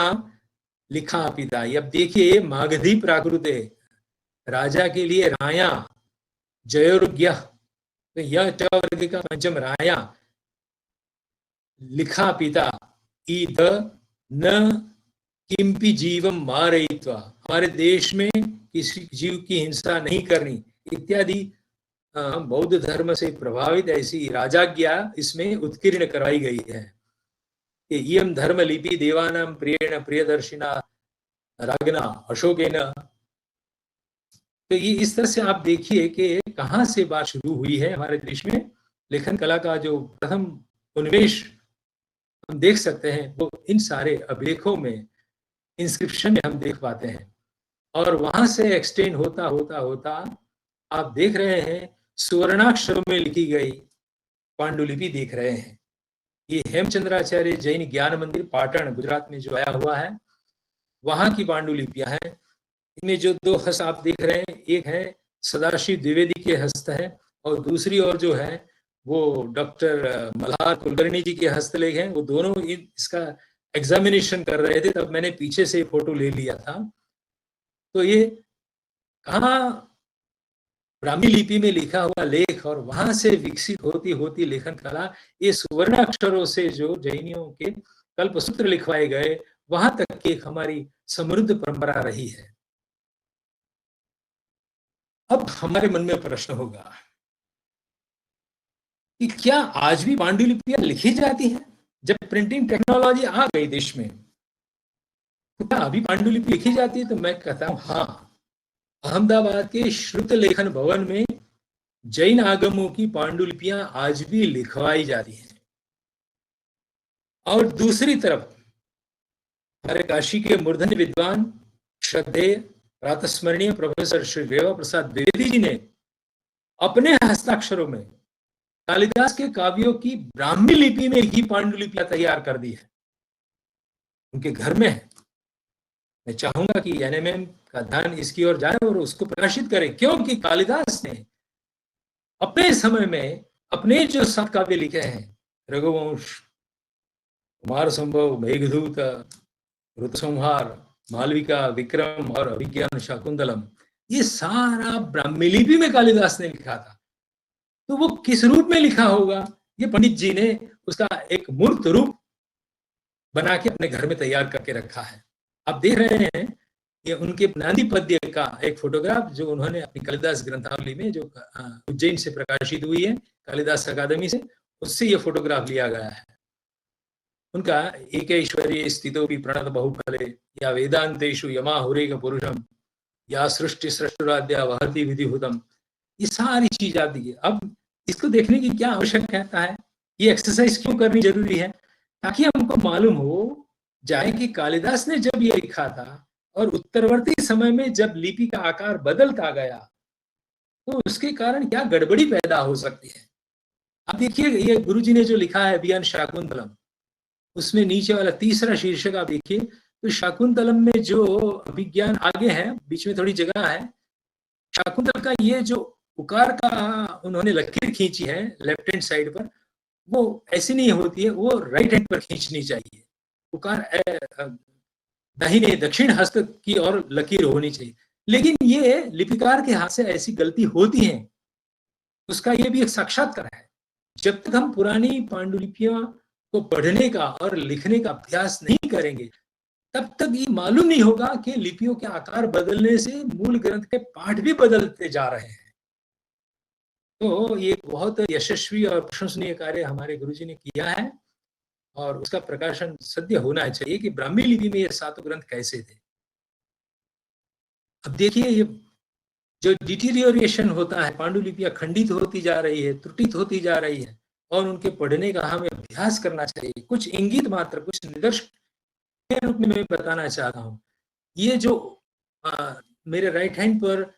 [SPEAKER 1] लिखा पिता। अब देखिए मागधी प्राकृत है, राजा के लिए राया, जयोर्ज्ञ, तो यह ट वर्ग का पंचम राया, लिखा पिता, ईद न किंपि जीवम मारयित्वा, हमारे देश में किसी जीव की हिंसा नहीं करनी इत्यादि बौद्ध धर्म से प्रभावित ऐसी राजाज्ञा इसमें उत्कीर्ण करवाई गई है। इयम धर्म लिपि देवानां प्रियेण प्रियदर्शिना रागना अशोकेन। तो ये इस तरह से आप देखिए कि कहां से बात शुरू हुई है हमारे देश में। लेखन कला का जो प्रथम उन्मेष हम देख सकते हैं वो इन सारे अभिलेखों में, इंस्क्रिप्शन में हम देख पाते हैं, और वहां से एक्सटेंड होता होता होता आप देख रहे हैं सुवर्णाक्षरों में लिखी गई पांडुलिपि देख रहे हैं। ये हेमचंद्राचार्य जैन ज्ञान मंदिर पाटन गुजरात में जो आया हुआ है वहां की पांडुलिपियां हैं। इनमें जो 2 हस्त आप देख रहे हैं, एक है सदाशिव द्विवेदी के हस्त है और दूसरी ओर जो है वो डॉक्टर मल्हार कुलकर्णी जी के हस्तलेख हैं। वो दोनों इसका एग्जामिनेशन कर रहे थे, तब मैंने पीछे से फोटो ले लिया था। तो ये कहाँ ब्राह्मी लिपि में लिखा हुआ लेख और वहां से विकसित होती होती लेखन कला, ये सुवर्ण अक्षरों से जो जैनियों के कल्पसूत्र लिखवाए गए वहां तक की हमारी समृद्ध परंपरा रही है। अब हमारे मन में प्रश्न होगा कि क्या आज भी पांडुलिपियां लिखी जाती हैं? जब प्रिंटिंग टेक्नोलॉजी आ गई देश में तो क्या अभी पांडुलिपि लिखी जाती है? तो मैं कहता हूं हाँ, अहमदाबाद के श्रुत लेखन भवन में जैन आगमों की पांडुलिपियां आज भी लिखवाई जाती हैं। और दूसरी तरफ हमारे काशी के मूर्धन्य विद्वान श्रद्धेय प्रातस्मरणीय प्रोफेसर श्री रेवा प्रसाद द्विवेदी जी ने अपने हस्ताक्षरों में कालिदास के काव्यों की ब्राह्मी लिपि में ही पांडुलिपियां तैयार कर दी है, उनके घर में है। मैं चाहूंगा कि एनएमएम का ध्यान इसकी ओर जाए और उसको प्रकाशित करे, क्योंकि कालिदास ने अपने समय में अपने जो 7 काव्य लिखे हैं, रघुवंश, कुमार संभव, मेघदूत, ऋतुसंहार, मालविका, विक्रम और अभिज्ञान शाकुंतलम, ये सारा ब्राह्मी लिपि में कालिदास ने लिखा था। तो वो किस रूप में लिखा होगा, ये पंडित जी ने उसका एक मूर्त रूप बना के अपने घर में तैयार करके रखा है। आप देख रहे हैं ये उनके नांदी पद्य का एक फोटोग्राफ जो उन्होंने अपनी कालिदास ग्रंथावली में, जो उज्जैन से प्रकाशित हुई है कालिदास अकादमी से, उससे ये फोटोग्राफ लिया गया है। उनका एक ऐश्वर्य स्थितोपि प्रणत बहुफले या वेदांतेषु यमाहुरेक पुरुषम या सृष्टि सृष्टुराद्या वहति विधिभूतम, ये सारी चीज आप देखिए। अब इसको देखने की क्या आवश्यकता है, ये एक्सरसाइज क्यों करनी जरूरी है, ताकि हमको मालूम हो जाए कि कालिदास ने जब ये लिखा था और उत्तरवर्ती समय में जब लिपि का आकार बदलता गया तो उसके कारण क्या गड़बड़ी पैदा हो सकती है। अब देखिए, ये गुरुजी ने जो लिखा है अभियान शाकुंतलम, उसमें नीचे वाला तीसरा शीर्षक आप देखिए, तो शाकुंतलम में जो अभिज्ञान आगे है, बीच में थोड़ी जगह है, शाकुंतल का ये जो उकार का उन्होंने लकीर खींची है लेफ्ट हैंड साइड पर, वो ऐसी नहीं होती है, वो राइट हैंड पर खींचनी चाहिए। उकार दाहिने दक्षिण हस्त की ओर लकीर होनी चाहिए, लेकिन ये लिपिकार के हाथ से ऐसी गलती होती है, उसका ये भी एक साक्षात्कार है। जब तक हम पुरानी पांडुलिपियों को पढ़ने का और लिखने का अभ्यास नहीं करेंगे, तब तक ये मालूम नहीं होगा कि लिपियों के आकार बदलने से मूल ग्रंथ के पाठ भी बदलते जा रहे हैं। तो ये बहुत यशस्वी और प्रशंसनीय कार्य हमारे गुरुजी ने किया है, और उसका प्रकाशन सद्य होना चाहिए कि ब्राह्मी लिपि में ये सातों ग्रंथ कैसे थे। अब देखिए, ये जो डिटीरियोरेशन होता है, पांडुलिपियां खंडित होती जा रही है, त्रुटित होती जा रही है, और उनके पढ़ने का हमें अभ्यास करना चाहिए। कुछ इंगित मात्र, कुछ निदर्शन के रूप में मैं बताना चाहता हूँ। ये जो मेरे राइट हैंड पर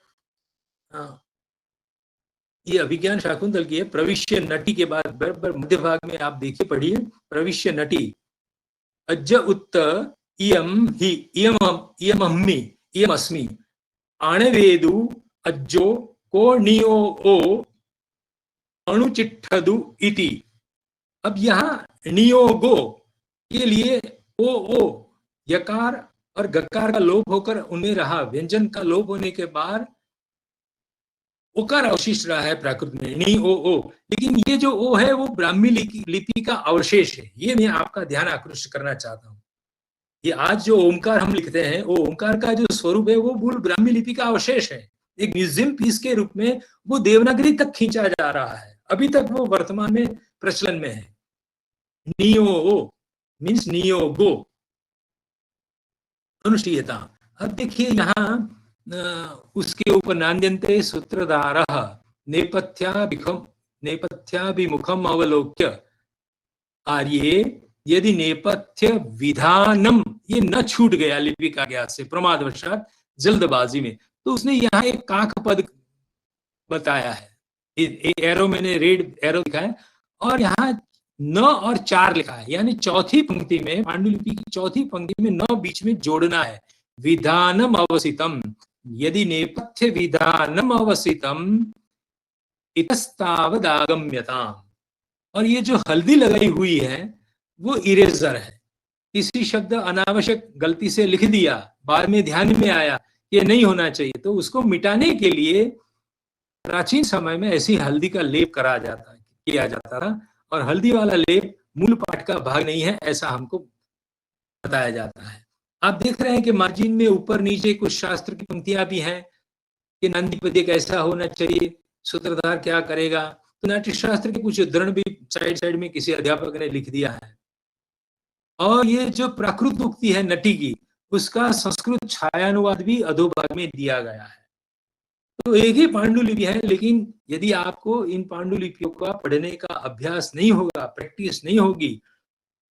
[SPEAKER 1] ये अभिज्ञान शाकुंतल की है, प्रविश्य नटी के बाद बराबर मध्य भाग में आप देखिए, पढ़िए, प्रविश्य नटी अज्ज उत्त इयम ही इयम अम्मी इयम अस्मि आणवेदु अज्जो को नियो ओ अणुचिट्ठदु इति। अब यहाँ नियोगो के लिए ओ यकार और गकार का लोप होकर उनमें रहा, व्यंजन का लोप होने के बाद ओकार अवशिष्ट रहा है प्राकृत में, नी ओ। लेकिन ये जो ओ है वो ब्राह्मी लिपि का अवशेष है, ये मैं आपका ध्यान आकृष्ट करना चाहता हूँ। ये आज जो ओमकार हम लिखते हैं, वो ओमकार का जो स्वरूप है वो मूल ब्राह्मी लिपि का अवशेष है। एक म्यूजियम पीस के रूप में वो देवनागरी तक खींचा जा रहा है, अभी तक वो वर्तमान में प्रचलन में है। नियो मीन्स नियोगो, अनुष्ठीयता। अब देखिए यहाँ उसके ऊपर नान्द्यन्ते सूत्रधारः नेपथ्याभिमुखम अवलोक्य आर्ये यदि नेपथ्य विधानम, ये न छूट गया लिपि का ज्ञात से प्रमादवशात जल्दबाजी में, तो उसने यहाँ एक काक पद बताया है, एरो मैंने रेड एरो लिखा है, और यहाँ 9 और 4 लिखा है, यानी चौथी पंक्ति में, पांडुलिपि की चौथी पंक्ति में 9 बीच में जोड़ना है। विधानम अवसितम, यदि नेपथ्य विधानम अवसितम इतस्तावदागम्यताम। और ये जो हल्दी लगाई हुई है वो इरेजर है। किसी शब्द अनावश्यक गलती से लिख दिया, बाद में ध्यान में आया ये नहीं होना चाहिए, तो उसको मिटाने के लिए प्राचीन समय में ऐसी हल्दी का लेप किया जाता था, और हल्दी वाला लेप मूल पाठ का भाग नहीं है, ऐसा हमको बताया जाता है। आप देख रहे हैं कि मार्जिन में ऊपर नीचे कुछ शास्त्र की पंक्तियां भी हैं कि नांदी पद्य कैसा होना चाहिए, सूत्रधार क्या करेगा, तो नाट्य शास्त्र के कुछ उद्धरण भी साइड में किसी अध्यापक ने लिख दिया है। और ये जो प्राकृत उक्ति है नटी की, उसका संस्कृत छायानुवाद भी अधोभाग में दिया गया है। तो एक ही पांडुलिपि है, लेकिन यदि आपको इन पांडुलिपियों का पढ़ने का अभ्यास नहीं होगा, प्रैक्टिस नहीं होगी,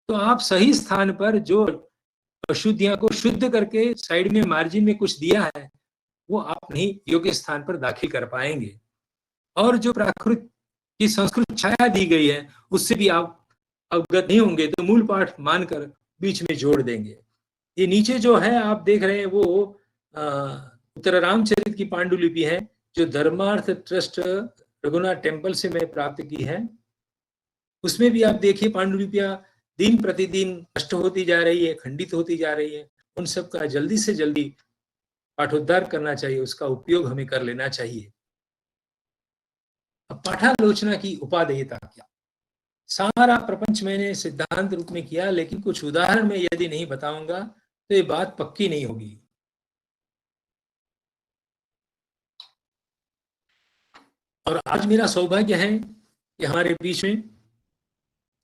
[SPEAKER 1] तो आप सही स्थान पर जो अशुद्धियां को शुद्ध करके साइड में मार्जिन में कुछ दिया है, वो आप नहीं योग्य स्थान पर दाखिल कर पाएंगे। और जो प्राकृत की संस्कृत छाया दी गई है उससे भी आप अवगत नहीं होंगे, तो मूल पाठ मानकर बीच में जोड़ देंगे। ये नीचे जो है आप देख रहे हैं वो उत्तर रामचरित की पांडुलिपि है, जो धर्मार्थ ट्रस्ट रघुनाथ टेम्पल से मैं प्राप्त की है। उसमें भी आप देखिए पांडुलिपियां दिन प्रतिदिन नष्ट होती जा रही है, खंडित होती जा रही है। उन सब का जल्दी से जल्दी पाठोद्धार करना चाहिए, उसका उपयोग हमें कर लेना चाहिए। अब पाठालोचना की उपादेयता क्या? सारा प्रपंच मैंने सिद्धांत रूप में किया, लेकिन कुछ उदाहरण में यदि नहीं बताऊंगा तो ये बात पक्की नहीं होगी। और आज मेरा सौभाग्य है कि हमारे बीच में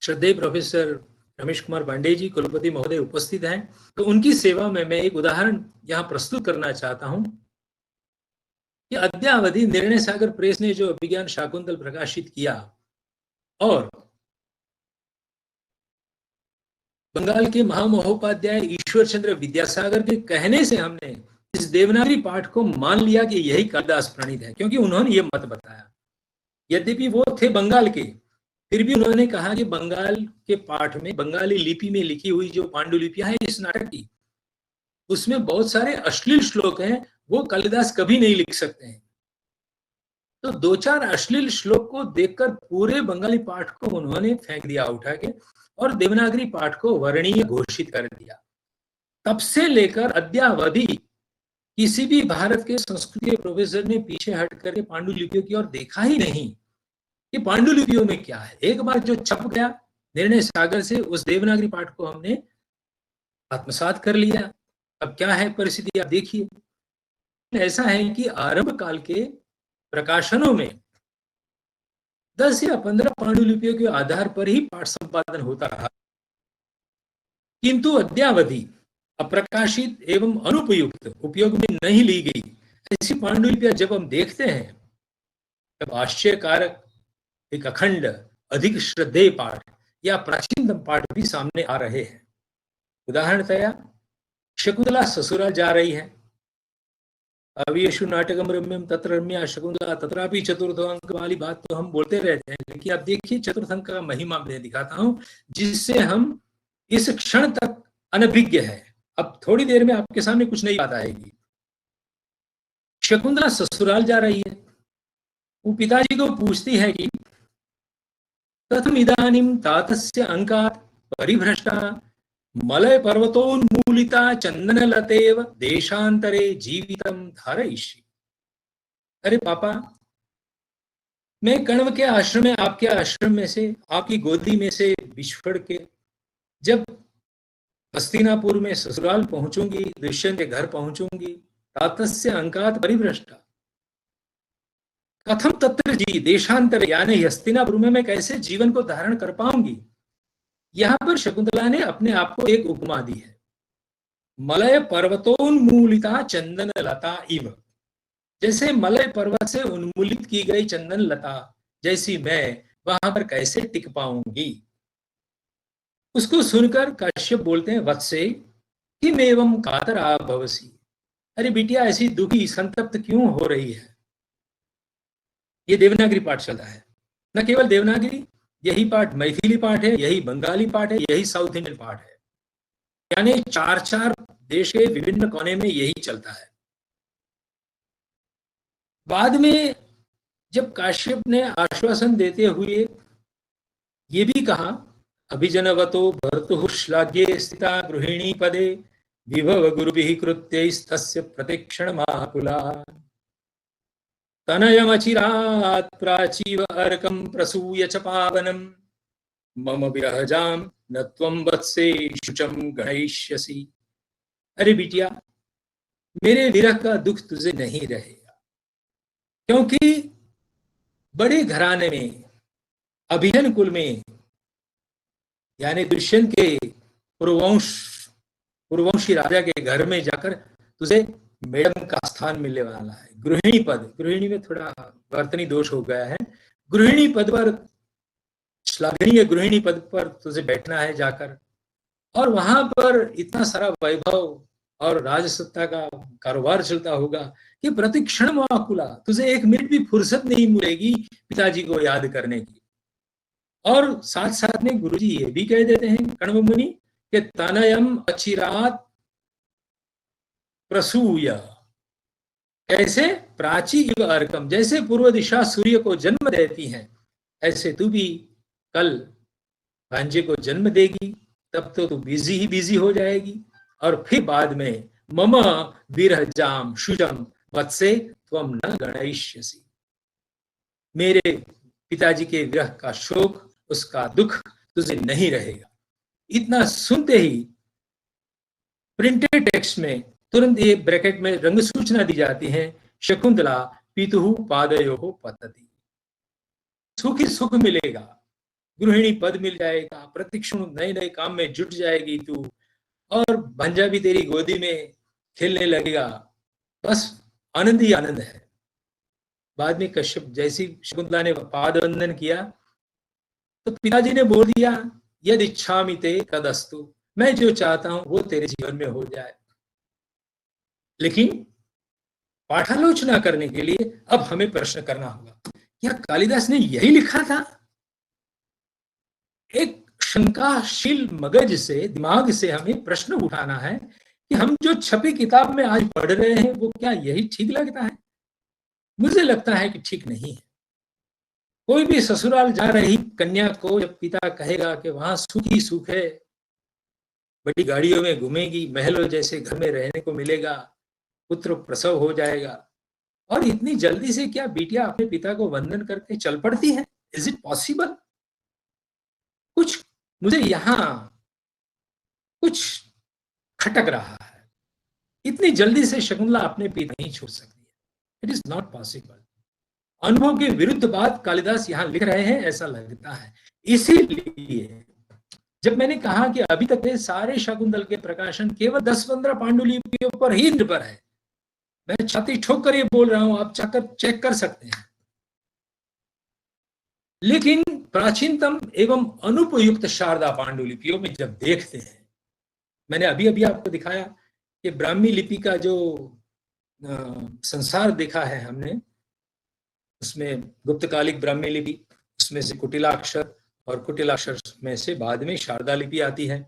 [SPEAKER 1] श्रद्धेय प्रोफेसर रमेश कुमार पांडे जी कुलपति महोदय उपस्थित हैं। तो उनकी सेवा में मैं एक उदाहरण यहाँ प्रस्तुत करना चाहता हूँ कि अद्यावधि निर्णय सागर प्रेस ने जो अभिज्ञान शाकुंतल प्रकाशित किया और बंगाल के महामहोपाध्याय ईश्वर चंद्र विद्यासागर के कहने से हमने इस देवनागरी पाठ को मान लिया कि यही कालिदास प्रणीत है, क्योंकि उन्होंने ये मत बताया। यद्यपि वो थे बंगाल के, फिर भी उन्होंने कहा कि बंगाल के पाठ में, बंगाली लिपि में लिखी हुई जो पांडुलिपियां हैं इस नाटक की, उसमें बहुत सारे अश्लील श्लोक हैं, वो कालिदास कभी नहीं लिख सकते हैं। तो दो चार अश्लील श्लोक को देखकर पूरे बंगाली पाठ को उन्होंने फेंक दिया उठा के और देवनागरी पाठ को वर्णीय घोषित कर दिया। तब से लेकर अद्यावधि किसी भी भारत के संस्कृत के प्रोफेसर ने पीछे हट करके पांडुलिपियों की ओर देखा ही नहीं कि पांडुलिपियों में क्या है। एक बार जो छप गया निर्णय सागर से, उस देवनागरी पाठ को हमने आत्मसात कर लिया। अब क्या है परिस्थिति आप देखिए। ऐसा है कि आरंभ काल के प्रकाशनों में 10 या 15 पांडुलिपियों के आधार पर ही पाठ संपादन होता रहा, किंतु अद्यावधि अप्रकाशित एवं अनुपयुक्त, उपयोग में नहीं ली गई ऐसी पांडुलिपियां जब हम देखते हैं तब आश्चर्यकारक एक अखंड अधिक श्रद्धेय पाठ या प्राचीनतम पाठ भी सामने आ रहे हैं। उदाहरणतया शकुंतला ससुराल जा रही है। अवियेषु नाटकम रम्यम तत्र रम्या शकुंतला तत्रापि चतुर्थ अंक वाली बात तो हम बोलते रहते हैं, लेकिन आप देखिए चतुर्थ अंक का महिमा मैं दिखाता हूं जिससे हम इस क्षण तक अनभिज्ञ है। अब थोड़ी देर में आपके सामने कुछ नई बात आएगी। शकुंतला ससुराल जा रही है, वो पिताजी को पूछती है कि कथम इदानीं तातस्य अंकात् परिभ्रष्टा मलय पर्वतोन्मूलिता चंदनलतेव देशांतरे जीवितम धारयिष्यि। अरे पापा, मैं कण्व के आश्रम में, आपके आश्रम में से, आपकी गोदी में से बिछड़ के जब हस्तिनापुर में ससुराल पहुंचूंगी, दुष्यंत के घर पहुंचूंगी, तातस्य अंकात परिभ्रष्टा, कथम तत्र जी देशांतर, यानी हस्तिनापुर में मैं कैसे जीवन को धारण कर पाऊंगी। यहां पर शकुंतला ने अपने आप को एक उपमा दी है, मलय पर्वतोन्मूलिता चंदन लता इव। जैसे मलय पर्वत से उन्मूलित की गई चंदन लता जैसी मैं वहां पर कैसे टिक पाऊंगी। उसको सुनकर कश्यप बोलते हैं, वत्से किम एवं कातरा भवसी। अरे बिटिया, ऐसी दुखी संतप्त क्यों हो रही है। ये देवनागरी पाठ चल रहा है। न केवल देवनागरी, यही पाठ मैथिली पाठ है, यही बंगाली पाठ है, यही साउथ इंडियन पाठ है, यानी 4-4 देश के विभिन्न कोने में यही चलता है। बाद में जब काश्यप ने आश्वासन देते हुए ये भी कहा, अभिजनवतो भर्तुः श्लाघ्ये स्थिता गृहिणी पदे विभव गुरुभिः कृत्यैस्तस्य प्रतिक्षण महाकुला तनयमचिरात् प्राचीव अर्कं प्रसूय च पावनं मम विरहजां न त्वं वत्से शुचं गणयिष्यसि। अरे बिटिया, मेरे विरह का दुख तुझे नहीं रहेगा, क्योंकि बड़े घराने में, अभिजन कुल में, यानी दुष्यंत के पूर्ववंशी राजा के घर में जाकर तुझे मैडम का स्थान मिलने वाला है। गृहिणी पद, गृहिणी में थोड़ा वर्तनी दोष हो गया है, गृहिणी पद पर, श्लाघनीय गृहिणी पद पर तुझे बैठना है जाकर, और वहां पर इतना सारा वैभव और राजसत्ता का कारोबार चलता होगा कि प्रतिक्षण महाकुला, तुझे एक मिनट भी फुर्सत नहीं मिलेगी पिताजी को याद करने की। और साथ साथ में गुरुजी ये भी कह देते हैं कण्व मुनि कि तनयम अचिरात प्रसूय, कैसे प्राची इव अर्कम, जैसे पूर्व दिशा सूर्य को जन्म देती हैं ऐसे तू भी कल भांजे को जन्म देगी, तब तो तू बिजी ही बिजी हो जाएगी। और फिर बाद में मम विरहजाम शुजम वत्से त्वम न गणयिष्यसि, मेरे पिताजी के विरह का शोक, उसका दुख तुझे नहीं रहेगा। इतना सुनते ही प्रिंटेड टेक्स्ट में तुरंत ये ब्रैकेट में रंग सूचना दी जाती है, शकुंतला पितुः पादयोः पतति। सुख ही सुख मिलेगा, गृहिणी पद मिल जाएगा, प्रतिक्षण नए नए काम में जुट जाएगी तू, और भांजा भी तेरी गोदी में खेलने लगेगा, बस आनंद ही आनंद है। बाद में कश्यप जैसी शकुंतला ने पाद वंदन किया तो पिताजी ने बोल दिया, यदि इच्छामि ते तदस्तु, मैं जो चाहता हूं वो तेरे जीवन में हो जाए। लेकिन पाठालोचना करने के लिए अब हमें प्रश्न करना होगा, क्या कालिदास ने यही लिखा था? एक शंकाशील मगज से, दिमाग से हमें प्रश्न उठाना है कि हम जो छपी किताब में आज पढ़ रहे हैं वो क्या यही ठीक लगता है? मुझे लगता है कि ठीक नहीं है। कोई भी ससुराल जा रही कन्या को जब पिता कहेगा कि वहां सुख ही सुख है, बड़ी गाड़ियों में घूमेगी, महलों जैसे घर में रहने को मिलेगा, पुत्र प्रसव हो जाएगा, और इतनी जल्दी से क्या बिटिया अपने पिता को वंदन करके चल पड़ती है? Is it possible? कुछ मुझे यहां कुछ खटक रहा है। इतनी जल्दी से शकुंतला अपने पिता नहीं छोड़ सकती है। It is not possible. अनुभव के विरुद्ध बात कालिदास यहां लिख रहे हैं ऐसा लगता है। इसीलिए जब मैंने कहा कि अभी तक के सारे शाकुंतल के प्रकाशन केवल 10-15 पांडुलिपियों पर ही निर्भर है, मैं छाती ठोक कर ये बोल रहा हूं, आप चेक कर सकते हैं। लेकिन प्राचीनतम एवं अनुपयुक्त शारदा पांडुलिपियों में जब देखते हैं, मैंने अभी अभी आपको दिखाया कि ब्राह्मी लिपि का जो संसार देखा है हमने, उसमें गुप्तकालिक ब्राह्मी लिपि, उसमें से कुटिलाक्षर, और कुटिलाक्षर में से बाद में शारदा लिपि आती है।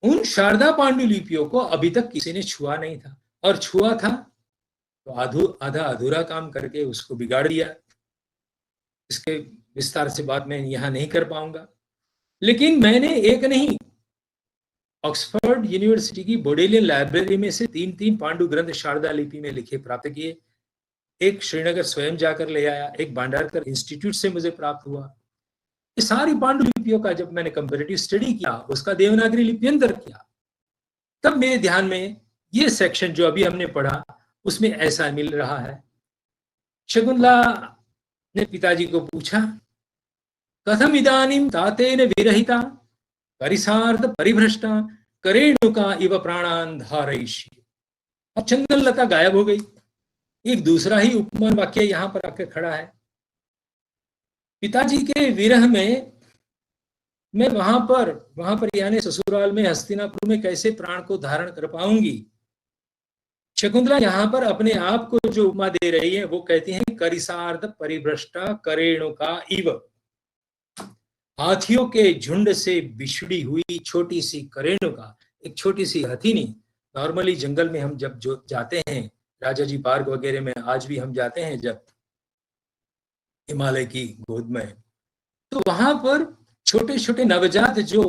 [SPEAKER 1] उन शारदा पांडुलिपियों को अभी तक किसी ने छुआ नहीं था, और छुआ था तो आधा अधूरा काम करके उसको बिगाड़ दिया। इसके विस्तार से बात मैं यहां नहीं कर पाऊंगा, लेकिन मैंने एक नहीं, ऑक्सफोर्ड यूनिवर्सिटी की बोडेलियन लाइब्रेरी में से 3 पांडु ग्रंथ शारदा लिपि में लिखे प्राप्त किए। एक श्रीनगर स्वयं जाकर ले आया, एक भांडारकर इंस्टीट्यूट से मुझे प्राप्त हुआ। ये सारी पांडुलिपियों का जब मैंने कंपैरेटिव स्टडी किया, उसका देवनागरी लिप्यंतर किया, तब मेरे ध्यान में ये सेक्शन जो अभी हमने पढ़ा उसमें ऐसा मिल रहा है। शकुंतला ने पिताजी को पूछा, कथम इदानीं तातेन विरहिता परिसार्ध परिभ्रष्टा करेणुका इव प्राणान धारयिष्ये। अब चंदनलता गायब हो गई। एक दूसरा ही उपमान वाक्य यहां पर आकर खड़ा है। पिताजी के विरह में मैं वहां पर यानी ससुराल में हस्तिनापुर में कैसे प्राण को धारण कर पाऊंगी? शकुंतला यहां पर अपने आप को जो उपमा दे रही है वो कहती है, करिसार्ध परिभ्रष्टा करेणुका इव। हाथियों के झुंड से बिछड़ी हुई छोटी सी करेणुका, एक छोटी सी हथीनी। नॉर्मली जंगल में हम जब जो जाते हैं, राजा जी पार्क वगैरह में आज भी हम जाते हैं जब हिमालय की गोद में, तो वहां पर छोटे छोटे नवजात जो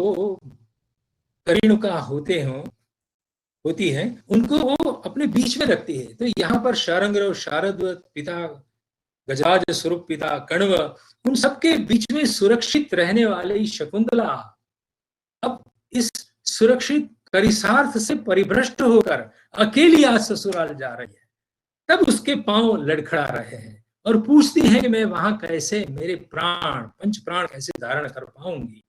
[SPEAKER 1] करेणुका होती है, उनको वो अपने बीच में रखती है। तो यहाँ पर शारंग शारद पिता, गजराज स्वरूप पिता कण्व, उन सबके बीच में सुरक्षित रहने वाली शकुंतला अब इस सुरक्षित करिसार्थ से परिभ्रष्ट होकर अकेली आज ससुराल जा रही है। तब उसके पांव लड़खड़ा रहे हैं और पूछती है कि मैं वहां कैसे मेरे पंच प्राण कैसे धारण कर पाऊंगी।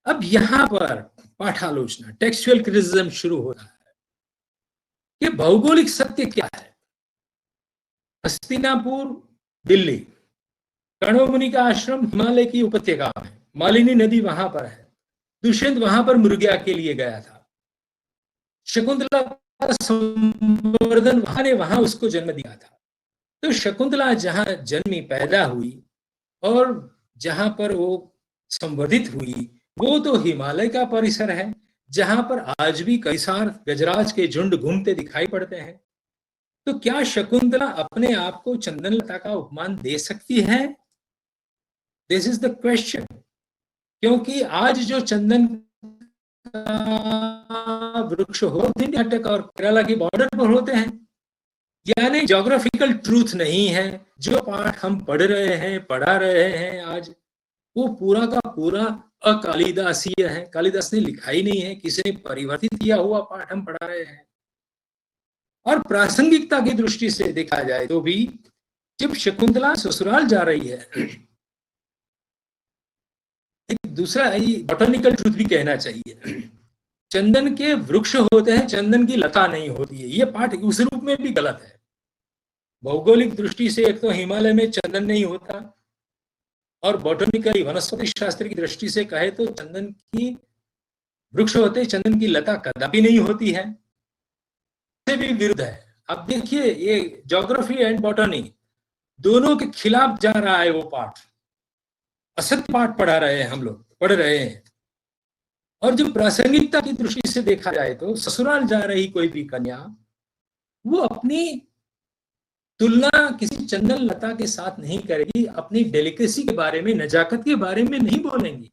[SPEAKER 1] अब यहां पर पाठालोचना, टेक्सचुअल क्रिटिसिज्म शुरू हो रहा है कि भौगोलिक सत्य क्या है। हस्तिनापुर दिल्ली, कण्व मुनि का आश्रम हिमालय की उपत्यका में, मालिनी नदी वहां पर है। दुष्यंत वहां पर मृगया के लिए गया था। शकुंतला का संवर्धन वहां उसको जन्म दिया था। तो शकुंतला जहां जन्मी, पैदा हुई और जहां पर वो संवर्धित हुई, वो तो हिमालय का परिसर है, जहां पर आज भी करिसार गजराज के झुंड घूमते दिखाई पड़ते हैं। तो क्या शकुंतला अपने आप को चंदनलता का उपमान दे सकती है? This is the question. क्योंकि आज जो चंदन का वृक्ष हो कर्नाटक और केरला की बॉर्डर पर होते हैं, यानी ज्योग्राफिकल ट्रूथ नहीं है। जो पाठ हम पढ़ा रहे हैं आज, वो पूरा का पूरा अकालिदासीय है। कालिदास ने लिखा ही नहीं है, किसी ने परिवर्तित किया हुआ पाठ हम पढ़ा रहे हैं। और प्रासंगिकता की दृष्टि से देखा जाए तो भी जब शकुंतला ससुराल जा रही है, एक दूसरा बॉटनिकल ट्रूथ भी कहना चाहिए, चंदन के वृक्ष होते हैं, चंदन की लता नहीं होती है। ये पाठ उस रूप में भी गलत है। भौगोलिक दृष्टि से एक तो हिमालय में चंदन नहीं होता, और बॉटनिकली वनस्पति शास्त्र की दृष्टि से कहे तो चंदन की वृक्ष होते, चंदन की लता कदापि नहीं होती है, से भी विरुद्ध है। अब देखिए, ये ज्योग्राफी एंड बॉटनी दोनों के खिलाफ जा रहा है वो पाठ। असत्य पाठ पढ़ा रहे हैं हम लोग, पढ़ रहे हैं। और जो प्रासंगिकता की दृष्टि से देखा जाए तो ससुराल जा रही कोई भी कन्या, वो अपनी तुलना किसी चंदन लता के साथ नहीं करेगी, अपनी डेलिकेसी के बारे में, नजाकत के बारे में नहीं बोलेंगी,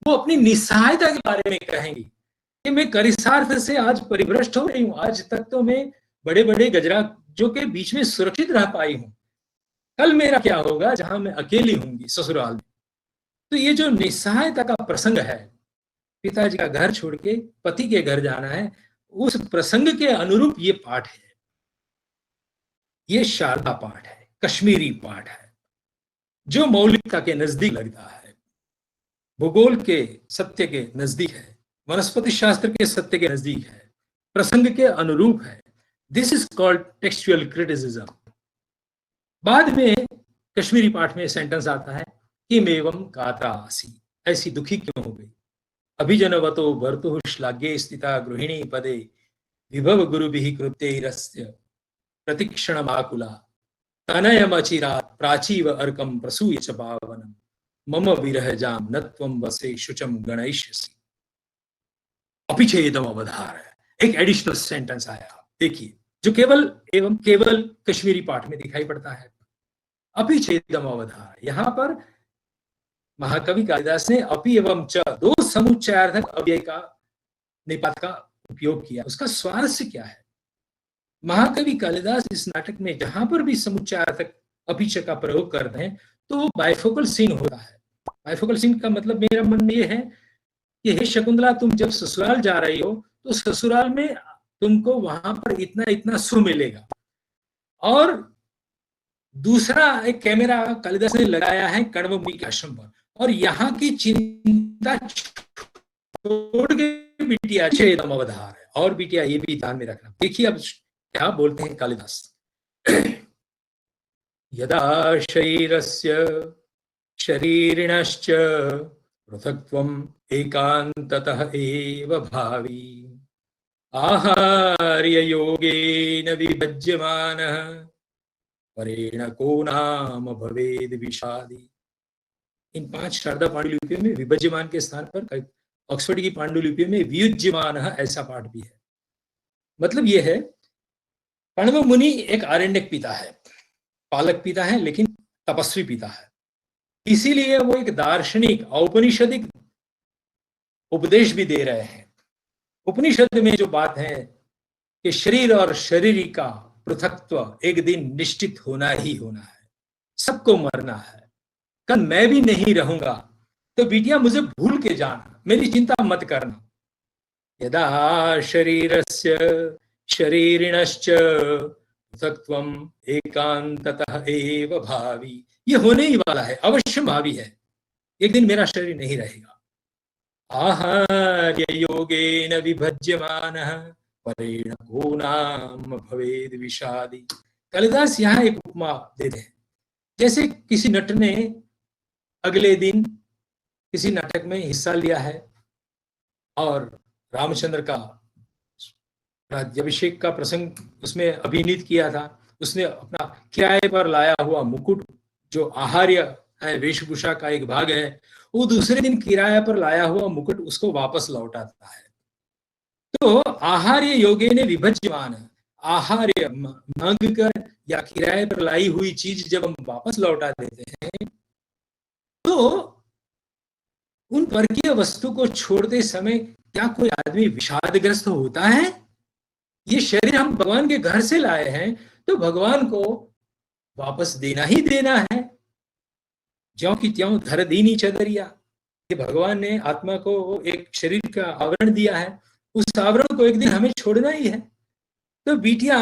[SPEAKER 1] वो अपनी निस्सहायता के बारे में कहेंगी कि मैं करिसार्थ से आज परिभ्रष्ट हो रही हूं, आज तक तो मैं बड़े बड़े गजराजों के बीच में सुरक्षित रह पाई हूं, कल मेरा क्या होगा जहां मैं अकेली होंगी ससुराल में। तो ये जो निस्सहायता का प्रसंग है, पिताजी का घर छोड़ के पति के घर जाना है, उस प्रसंग के अनुरूप ये पाठ है। ये शारदा पाठ है, कश्मीरी पाठ है, जो मौलिकता के नजदीक लगता है, भूगोल के सत्य के नजदीक है, वनस्पति शास्त्र के सत्य के नजदीक है, प्रसंग के अनुरूप है। This is called textual criticism. बाद में कश्मीरी पाठ में सेंटेंस आता है कि मेवम काता आसी, ऐसी दुखी क्यों हो गई, अभिजनवतो भर्तुः श्लाघ्ये स्थिता गृहिणी पदे विभव गुरुभिः कृत्यैरस्य प्रतिक्षणमाकुला तनयमचिरात् प्राचीव अर्कं प्रसूय च पावनम् मम विरहजाम न त्वं वसे शुचम गणयिष्यसि अपिछेदम अवधार। एक एडिशनल सेंटेंस आया, देखिए, जो केवल कश्मीरी पाठ में दिखाई पड़ता है। अपिछेदम अवधार, यहां पर महाकवि कालिदास ने अपि एवं च दो समुच्चयार्थक अव्यय का निपात का उपयोग किया। उसका स्वारस्य क्या है? महाकवि कालिदास इस नाटक में जहां पर भी समुच्चयार्थक अपिच का प्रयोग करते हैं तो वो बाइफोकल सीन होता है। बाइफोकल सीन का मतलब मेरा मन में ये है कि हे शकुंतला, तुम जब ससुराल जा रही हो तो ससुराल में तुमको वहां पर इतना इतना सुख मिलेगा, और दूसरा एक कैमरा कालिदास ने लगाया है कण्व मुनि के आश्रम पर, और यहाँ की चिंता छोड़ के बिटिया छेदम अवधार है। और बिटिया ये भी ध्यान में रखना, देखिए अब क्या बोलते हैं कालिदास। यदा शरीरस्य शरीरिणश्च पृथक्त्वम् एकान्ततः एव भावी आहार्य योगेन विभज्यमानः परेण को नाम भवेद विषादी। इन 5 शारदा पांडुलिपियों में विभज्यमान के स्थान पर ऑक्सफोर्ड की पांडुलिपि में वियुज्यमान ऐसा पाठ भी है। मतलब यह है, कण्व मुनि एक आरण्यक पिता है, पालक पिता है, लेकिन तपस्वी पिता है। इसीलिए वो एक दार्शनिक औपनिषदिक उपदेश भी दे रहे हैं। उपनिषद में जो बात है कि शरीर और शरीरी का पृथकत्व एक दिन निश्चित होना ही होना है, सबको मरना है, कल मैं भी नहीं रहूंगा, तो बिटिया मुझे भूल के जाना, मेरी चिंता मत करना। यदा शरीरस्य शरीरिणश्च पृथक्त्वम् एकान्ततः एव भावी, ये होने ही वाला है, अवश्य भावी है, एक दिन मेरा शरीर नहीं रहेगा। आहार्य योगेन विभज्यमानः परेण को नाम भवेद विषादी। कालिदास यहाँ एक उपमा देते हैं, जैसे किसी नट ने अगले दिन किसी नाटक में हिस्सा लिया है और रामचंद्र का राज्याभिषेक का प्रसंग उसमें अभिनीत किया था। उसने अपना किराए पर लाया हुआ मुकुट, जो आहार्य है, वेशभूषा का एक भाग है, वो दूसरे दिन किराए पर लाया हुआ मुकुट उसको वापस लौटाता है। तो आहार्य योगेन विभज्यमान, आहार्य मांग कर या किराए पर लाई हुई चीज जब हम वापस लौटा देते हैं तो उन परकीय वस्तु को छोड़ते समय क्या कोई आदमी विषादग्रस्त होता है? ये शरीर हम भगवान के घर से लाए हैं तो भगवान को वापस देना ही देना है। ज्यों की त्यों धर दीनी चदरिया, ये भगवान ने आत्मा को एक शरीर का आवरण दिया है, उस आवरण को एक दिन हमें छोड़ना ही है। तो बिटिया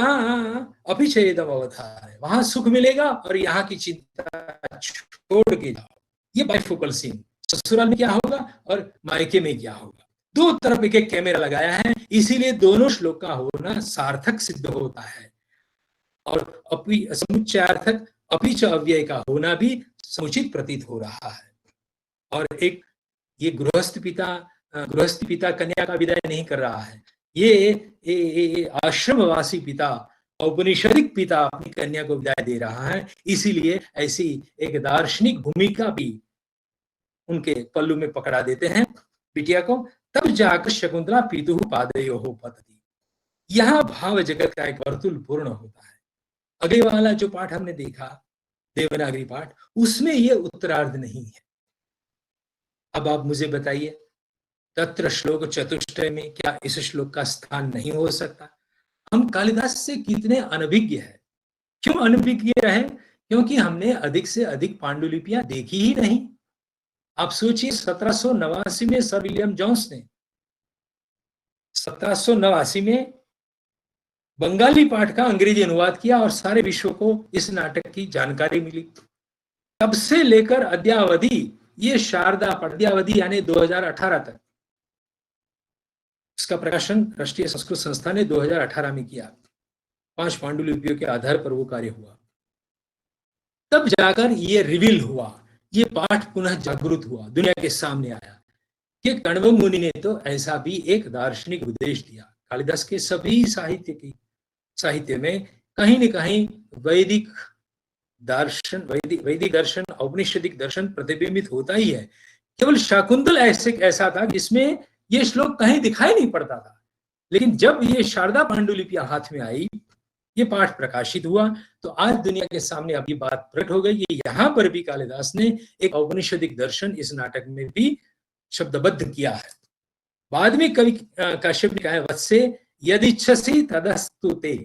[SPEAKER 1] अपिछेदम अवधार है, वहां सुख मिलेगा और यहाँ की चिंता छोड़ के जाओ। ये बाइफोकल सीन, ससुराल में क्या होगा और मायके में क्या होगा, दो तरफ एक एक कैमरा लगाया है, इसीलिए दोनों श्लोक का होना सार्थक सिद्ध होता है और समुच्चयार्थक अपिच अव्यय का होना भी समुचित प्रतीत हो रहा है। और एक ये गृहस्थ पिता कन्या का विदाय नहीं कर रहा है, ये आश्रमवासी पिता, औपनिषदिक पिता अपनी कन्या को विदाई दे रहा है, इसीलिए ऐसी एक दार्शनिक भूमिका भी उनके पल्लू में पकड़ा देते हैं बिटिया को। तब जाकर शकुंतला पितुः पादयोः पतति, यहां भाव जगत का एक वर्तुल पूर्ण होता है। अगले वाला जो पाठ हमने देखा देवनागरी पाठ, उसमें यह उत्तरार्ध नहीं है। अब आप मुझे बताइए, तत्र श्लोक चतुष्टय में क्या इस श्लोक का स्थान नहीं हो सकता? हम कालिदास से कितने अनभिज्ञ हैं। क्यों अनभिज्ञ है? क्योंकि हमने अधिक से अधिक पांडुलिपियां देखी ही नहीं। आप सोचिए 1789 में सर विलियम जोन्स ने 1789 में बंगाली पाठ का अंग्रेजी अनुवाद किया और सारे विश्व को इस नाटक की जानकारी मिली। तब से लेकर अद्यावधि ये शारदा पद्यावधि यानी 2018 तक, इसका प्रकाशन राष्ट्रीय संस्कृत संस्था ने 2018 में किया। 5 पांडुलिपियों के आधार पर वो कार्य हुआ। तब जाकर ये रिवील हुआ, ये पाठ पुनः जागृत हुआ, दुनिया के सामने आया कि कण्व मुनि ने तो ऐसा भी एक दार्शनिक उपदेश दिया। कालिदास के सभी साहित्य में कहीं न कहीं वैदिक दर्शन, औपनिषदिक दर्शन प्रतिबिंबित होता ही है। केवल शाकुंतल ऐसा था जिसमें ये श्लोक कहीं दिखाई नहीं पड़ता था, लेकिन जब ये शारदा पांडुलिपियां हाथ में आई, ये पाठ प्रकाशित हुआ, तो आज दुनिया के सामने अभी बात प्रकट हो गई। यहाँ पर भी कालिदास ने एक औपनिषदिक दर्शन इस नाटक में भी शब्दबद्ध किया है। बाद में कवि काश्यप ने कहा, वत्से यदिच्छसि तदस्तु ते,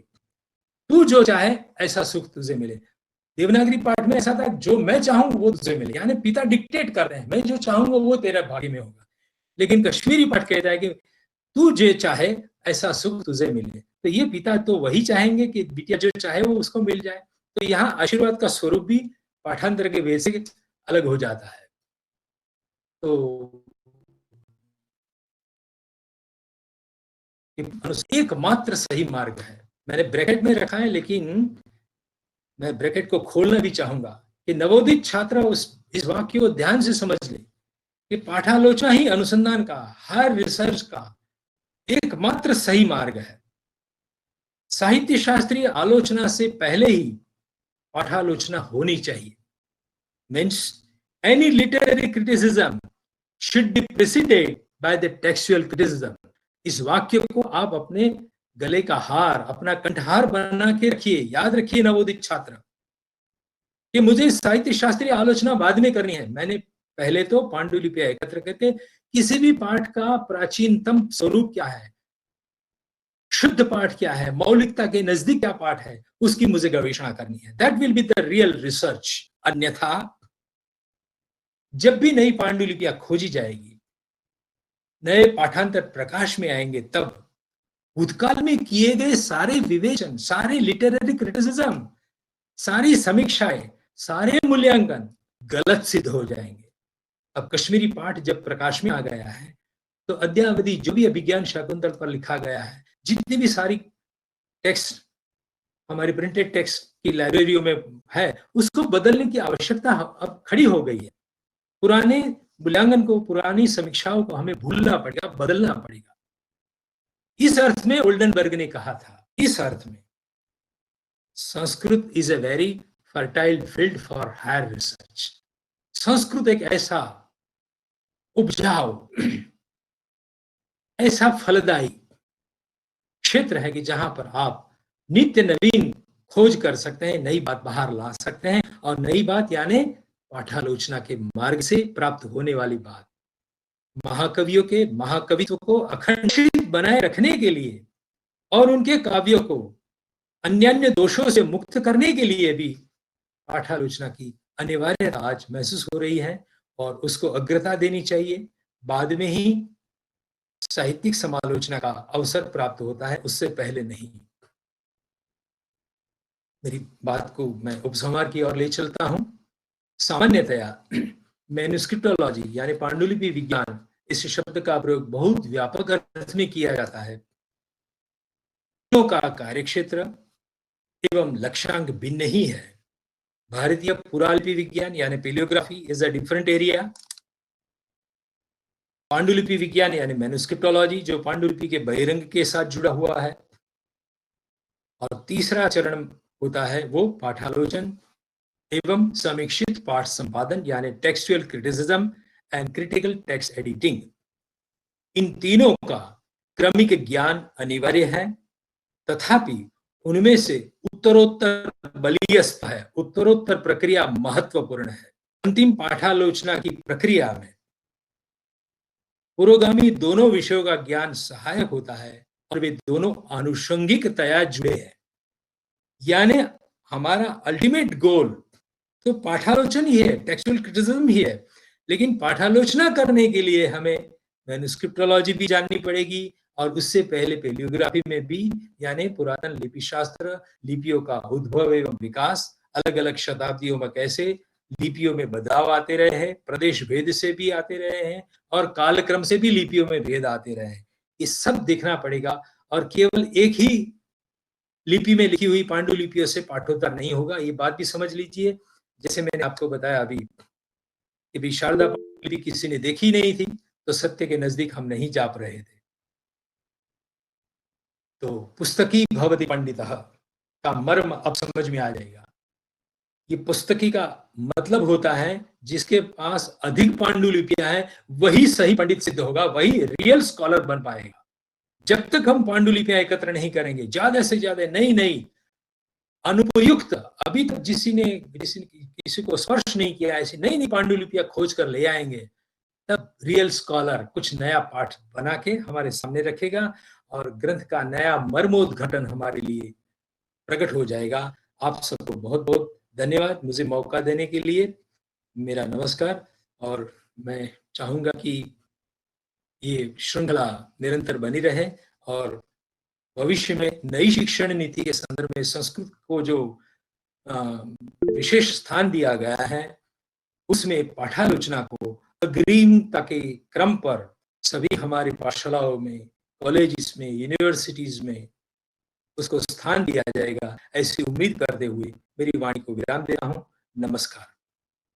[SPEAKER 1] तू जो चाहे ऐसा सुख तुझे मिले। देवनागरी पाठ में ऐसा था, जो मैं चाहूं वो तुझे मिले, यानी पिता डिक्टेट कर रहे हैं, मैं जो चाहूंगा वो तेरे भाग्य में होगा। लेकिन कश्मीरी पाठ कहता है कि तू जो चाहे ऐसा सुख तुझे मिले। तो ये पिता तो वही चाहेंगे कि बिटिया जो चाहे वो उसको मिल जाए। तो यहाँ आशीर्वाद का स्वरूप भी पाठांतर के वेद से अलग हो जाता है। तो एकमात्र सही मार्ग है, मैंने ब्रैकेट में रखा है, लेकिन मैं ब्रैकेट को खोलना भी चाहूंगा कि नवोदित छात्र इस वाक्य को ध्यान से समझ ले कि पाठालोचना ही अनुसंधान का, हर रिसर्च का एकमात्र सही मार्ग है। साहित्य शास्त्रीय आलोचना से पहले ही पाठालोचना होनी चाहिए। Means any literary criticism should be preceded by the textual criticism. इस वाक्य को आप अपने गले का हार, अपना कंठहार बना के रखिए। याद रखिए नवोदित छात्र कि मुझे साहित्य शास्त्रीय आलोचना बाद में करनी है, मैंने पहले तो पांडुलिपियां एकत्र करके किसी भी पाठ का प्राचीनतम स्वरूप क्या है, शुद्ध पाठ क्या है, मौलिकता के नजदीक क्या पाठ है, उसकी मुझे गवेषणा करनी है। That will be the real research. अन्यथा जब भी नई पांडुलिपियां खोजी जाएगी, नए पाठांतर प्रकाश में आएंगे, तब भूतकाल में किए गए सारे विवेचन, सारे लिटरेरी क्रिटिसिज्म, सारी समीक्षाएं, सारे मूल्यांकन गलत सिद्ध हो जाएंगे। अब कश्मीरी पाठ जब प्रकाश में आ गया है, तो अद्यावधि जो भी अभिज्ञान शाकुंतल पर लिखा गया है, जितनी भी सारी टेक्स्ट हमारी प्रिंटेड टेक्स्ट की लाइब्रेरियों में है, उसको बदलने की आवश्यकता अब खड़ी हो गई है। पुराने मूल्यांकन को, पुरानी समीक्षाओं को हमें भूलना पड़ेगा, बदलना पड़ेगा। इस अर्थ में ओल्डनबर्ग ने कहा था, इस अर्थ में Sanskrit is a very fertile field for higher research. Sanskrit एक ऐसा उपजाऊ, ऐसा फलदायी क्षेत्र है कि जहां पर आप नित्य नवीन खोज कर सकते हैं, नई बात बाहर ला सकते हैं, और नई बात यानी पाठालोचना के मार्ग से प्राप्त होने वाली बात। महाकवियों के महाकवित्व को अखंडित बनाए रखने के लिए और उनके काव्यों को अन्य दोषों से मुक्त करने के लिए भी पाठालोचना की अनिवार्यता आज महसूस हो रही है, और उसको अग्रता देनी चाहिए। बाद में ही साहित्यिक समालोचना का अवसर प्राप्त होता है, उससे पहले नहीं। मेरी बात को मैं उपसंहार की ओर ले चलता हूं। सामान्यतया मैन्युस्क्रिप्टोलॉजी यानी पांडुलिपि विज्ञान, इस शब्द का प्रयोग बहुत व्यापक अर्थ में किया जाता है। दोनों का कार्यक्षेत्र एवं लक्ष्यांक भिन्न ही है। भारतीय पुरालिपि विज्ञान यानी palaeography is a different area. पांडुलिपि विज्ञान यानी मैन्युस्क्रिप्टोलॉजी, जो पांडुलिपि के बहिरंग के साथ जुड़ा हुआ है। और तीसरा चरण होता है वो पाठालोचन एवं समीक्षित पाठ संपादन यानी textual criticism and critical text editing. इन तीनों का क्रमिक ज्ञान अनिवार्य है, तथापि उनमें से उत्तरोत्तर बलियस्त है, उत्तरोत्तर प्रक्रिया महत्वपूर्ण है। अंतिम पाठालोचना की प्रक्रिया में पुरोगामी दोनों विषयों का ज्ञान सहायक होता है और वे दोनों आनुषंगिकतया जुड़े हैं। यानी हमारा अल्टीमेट गोल तो पाठालोचन ही है, टेक्सचुअल क्रिटिसिज्म ही है, लेकिन पाठालोचना करने के लिए हमें मैन्युस्क्रिप्टोलॉजी भी जाननी पड़ेगी और उससे पहले पेलियोग्राफी में भी, यानी पुरातन लिपि शास्त्र, लिपियों का उद्भव एवं विकास, अलग अलग शताब्दियों में कैसे लिपियों में बदलाव आते रहे हैं, प्रदेश भेद से भी आते रहे हैं और कालक्रम से भी लिपियों में भेद आते रहे हैं, ये सब देखना पड़ेगा। और केवल एक ही लिपि में लिखी हुई पांडुलिपियों से पाठोद्धार नहीं होगा, ये बात भी समझ लीजिए। जैसे मैंने आपको बताया अभी कि शारदा पांडुलिपि किसी ने देखी नहीं थी तो सत्य के नजदीक हम नहीं जा रहे थे। तो पुस्तकी भवति पंडितः का मर्म अब समझ में आ जाएगा। ये पुस्तकी का मतलब होता है जिसके पास अधिक पांडुलिपियां हैं वही सही पंडित सिद्ध होगा, वही रियल स्कॉलर बन पाएगा। जब तक हम पांडुलिपियां एकत्र नहीं करेंगे, ज्यादा से ज्यादा नई अनुपयुक्त, अभी तक किसी को स्पर्श नहीं किया, ऐसी नई पांडुलिपियां खोज कर ले आएंगे, तब रियल स्कॉलर कुछ नया पाठ बना के हमारे सामने रखेगा और ग्रंथ का नया मर्मोद्घाटन हमारे लिए प्रकट हो जाएगा। आप सबको बहुत बहुत धन्यवाद मुझे मौका देने के लिए। मेरा नमस्कार। और मैं चाहूंगा कि ये श्रृंखला निरंतर बनी रहे और भविष्य में नई शिक्षण नीति के संदर्भ में संस्कृत को जो विशेष स्थान दिया गया है, उसमें पाठालोचना को अग्रिमता के क्रम पर सभी हमारी पाठशालाओं में, कॉलेजेस में, यूनिवर्सिटीज में उसको स्थान दिया जाएगा, ऐसी उम्मीद करते हुए मेरी वाणी को विराम दे रहा हूं। नमस्कार।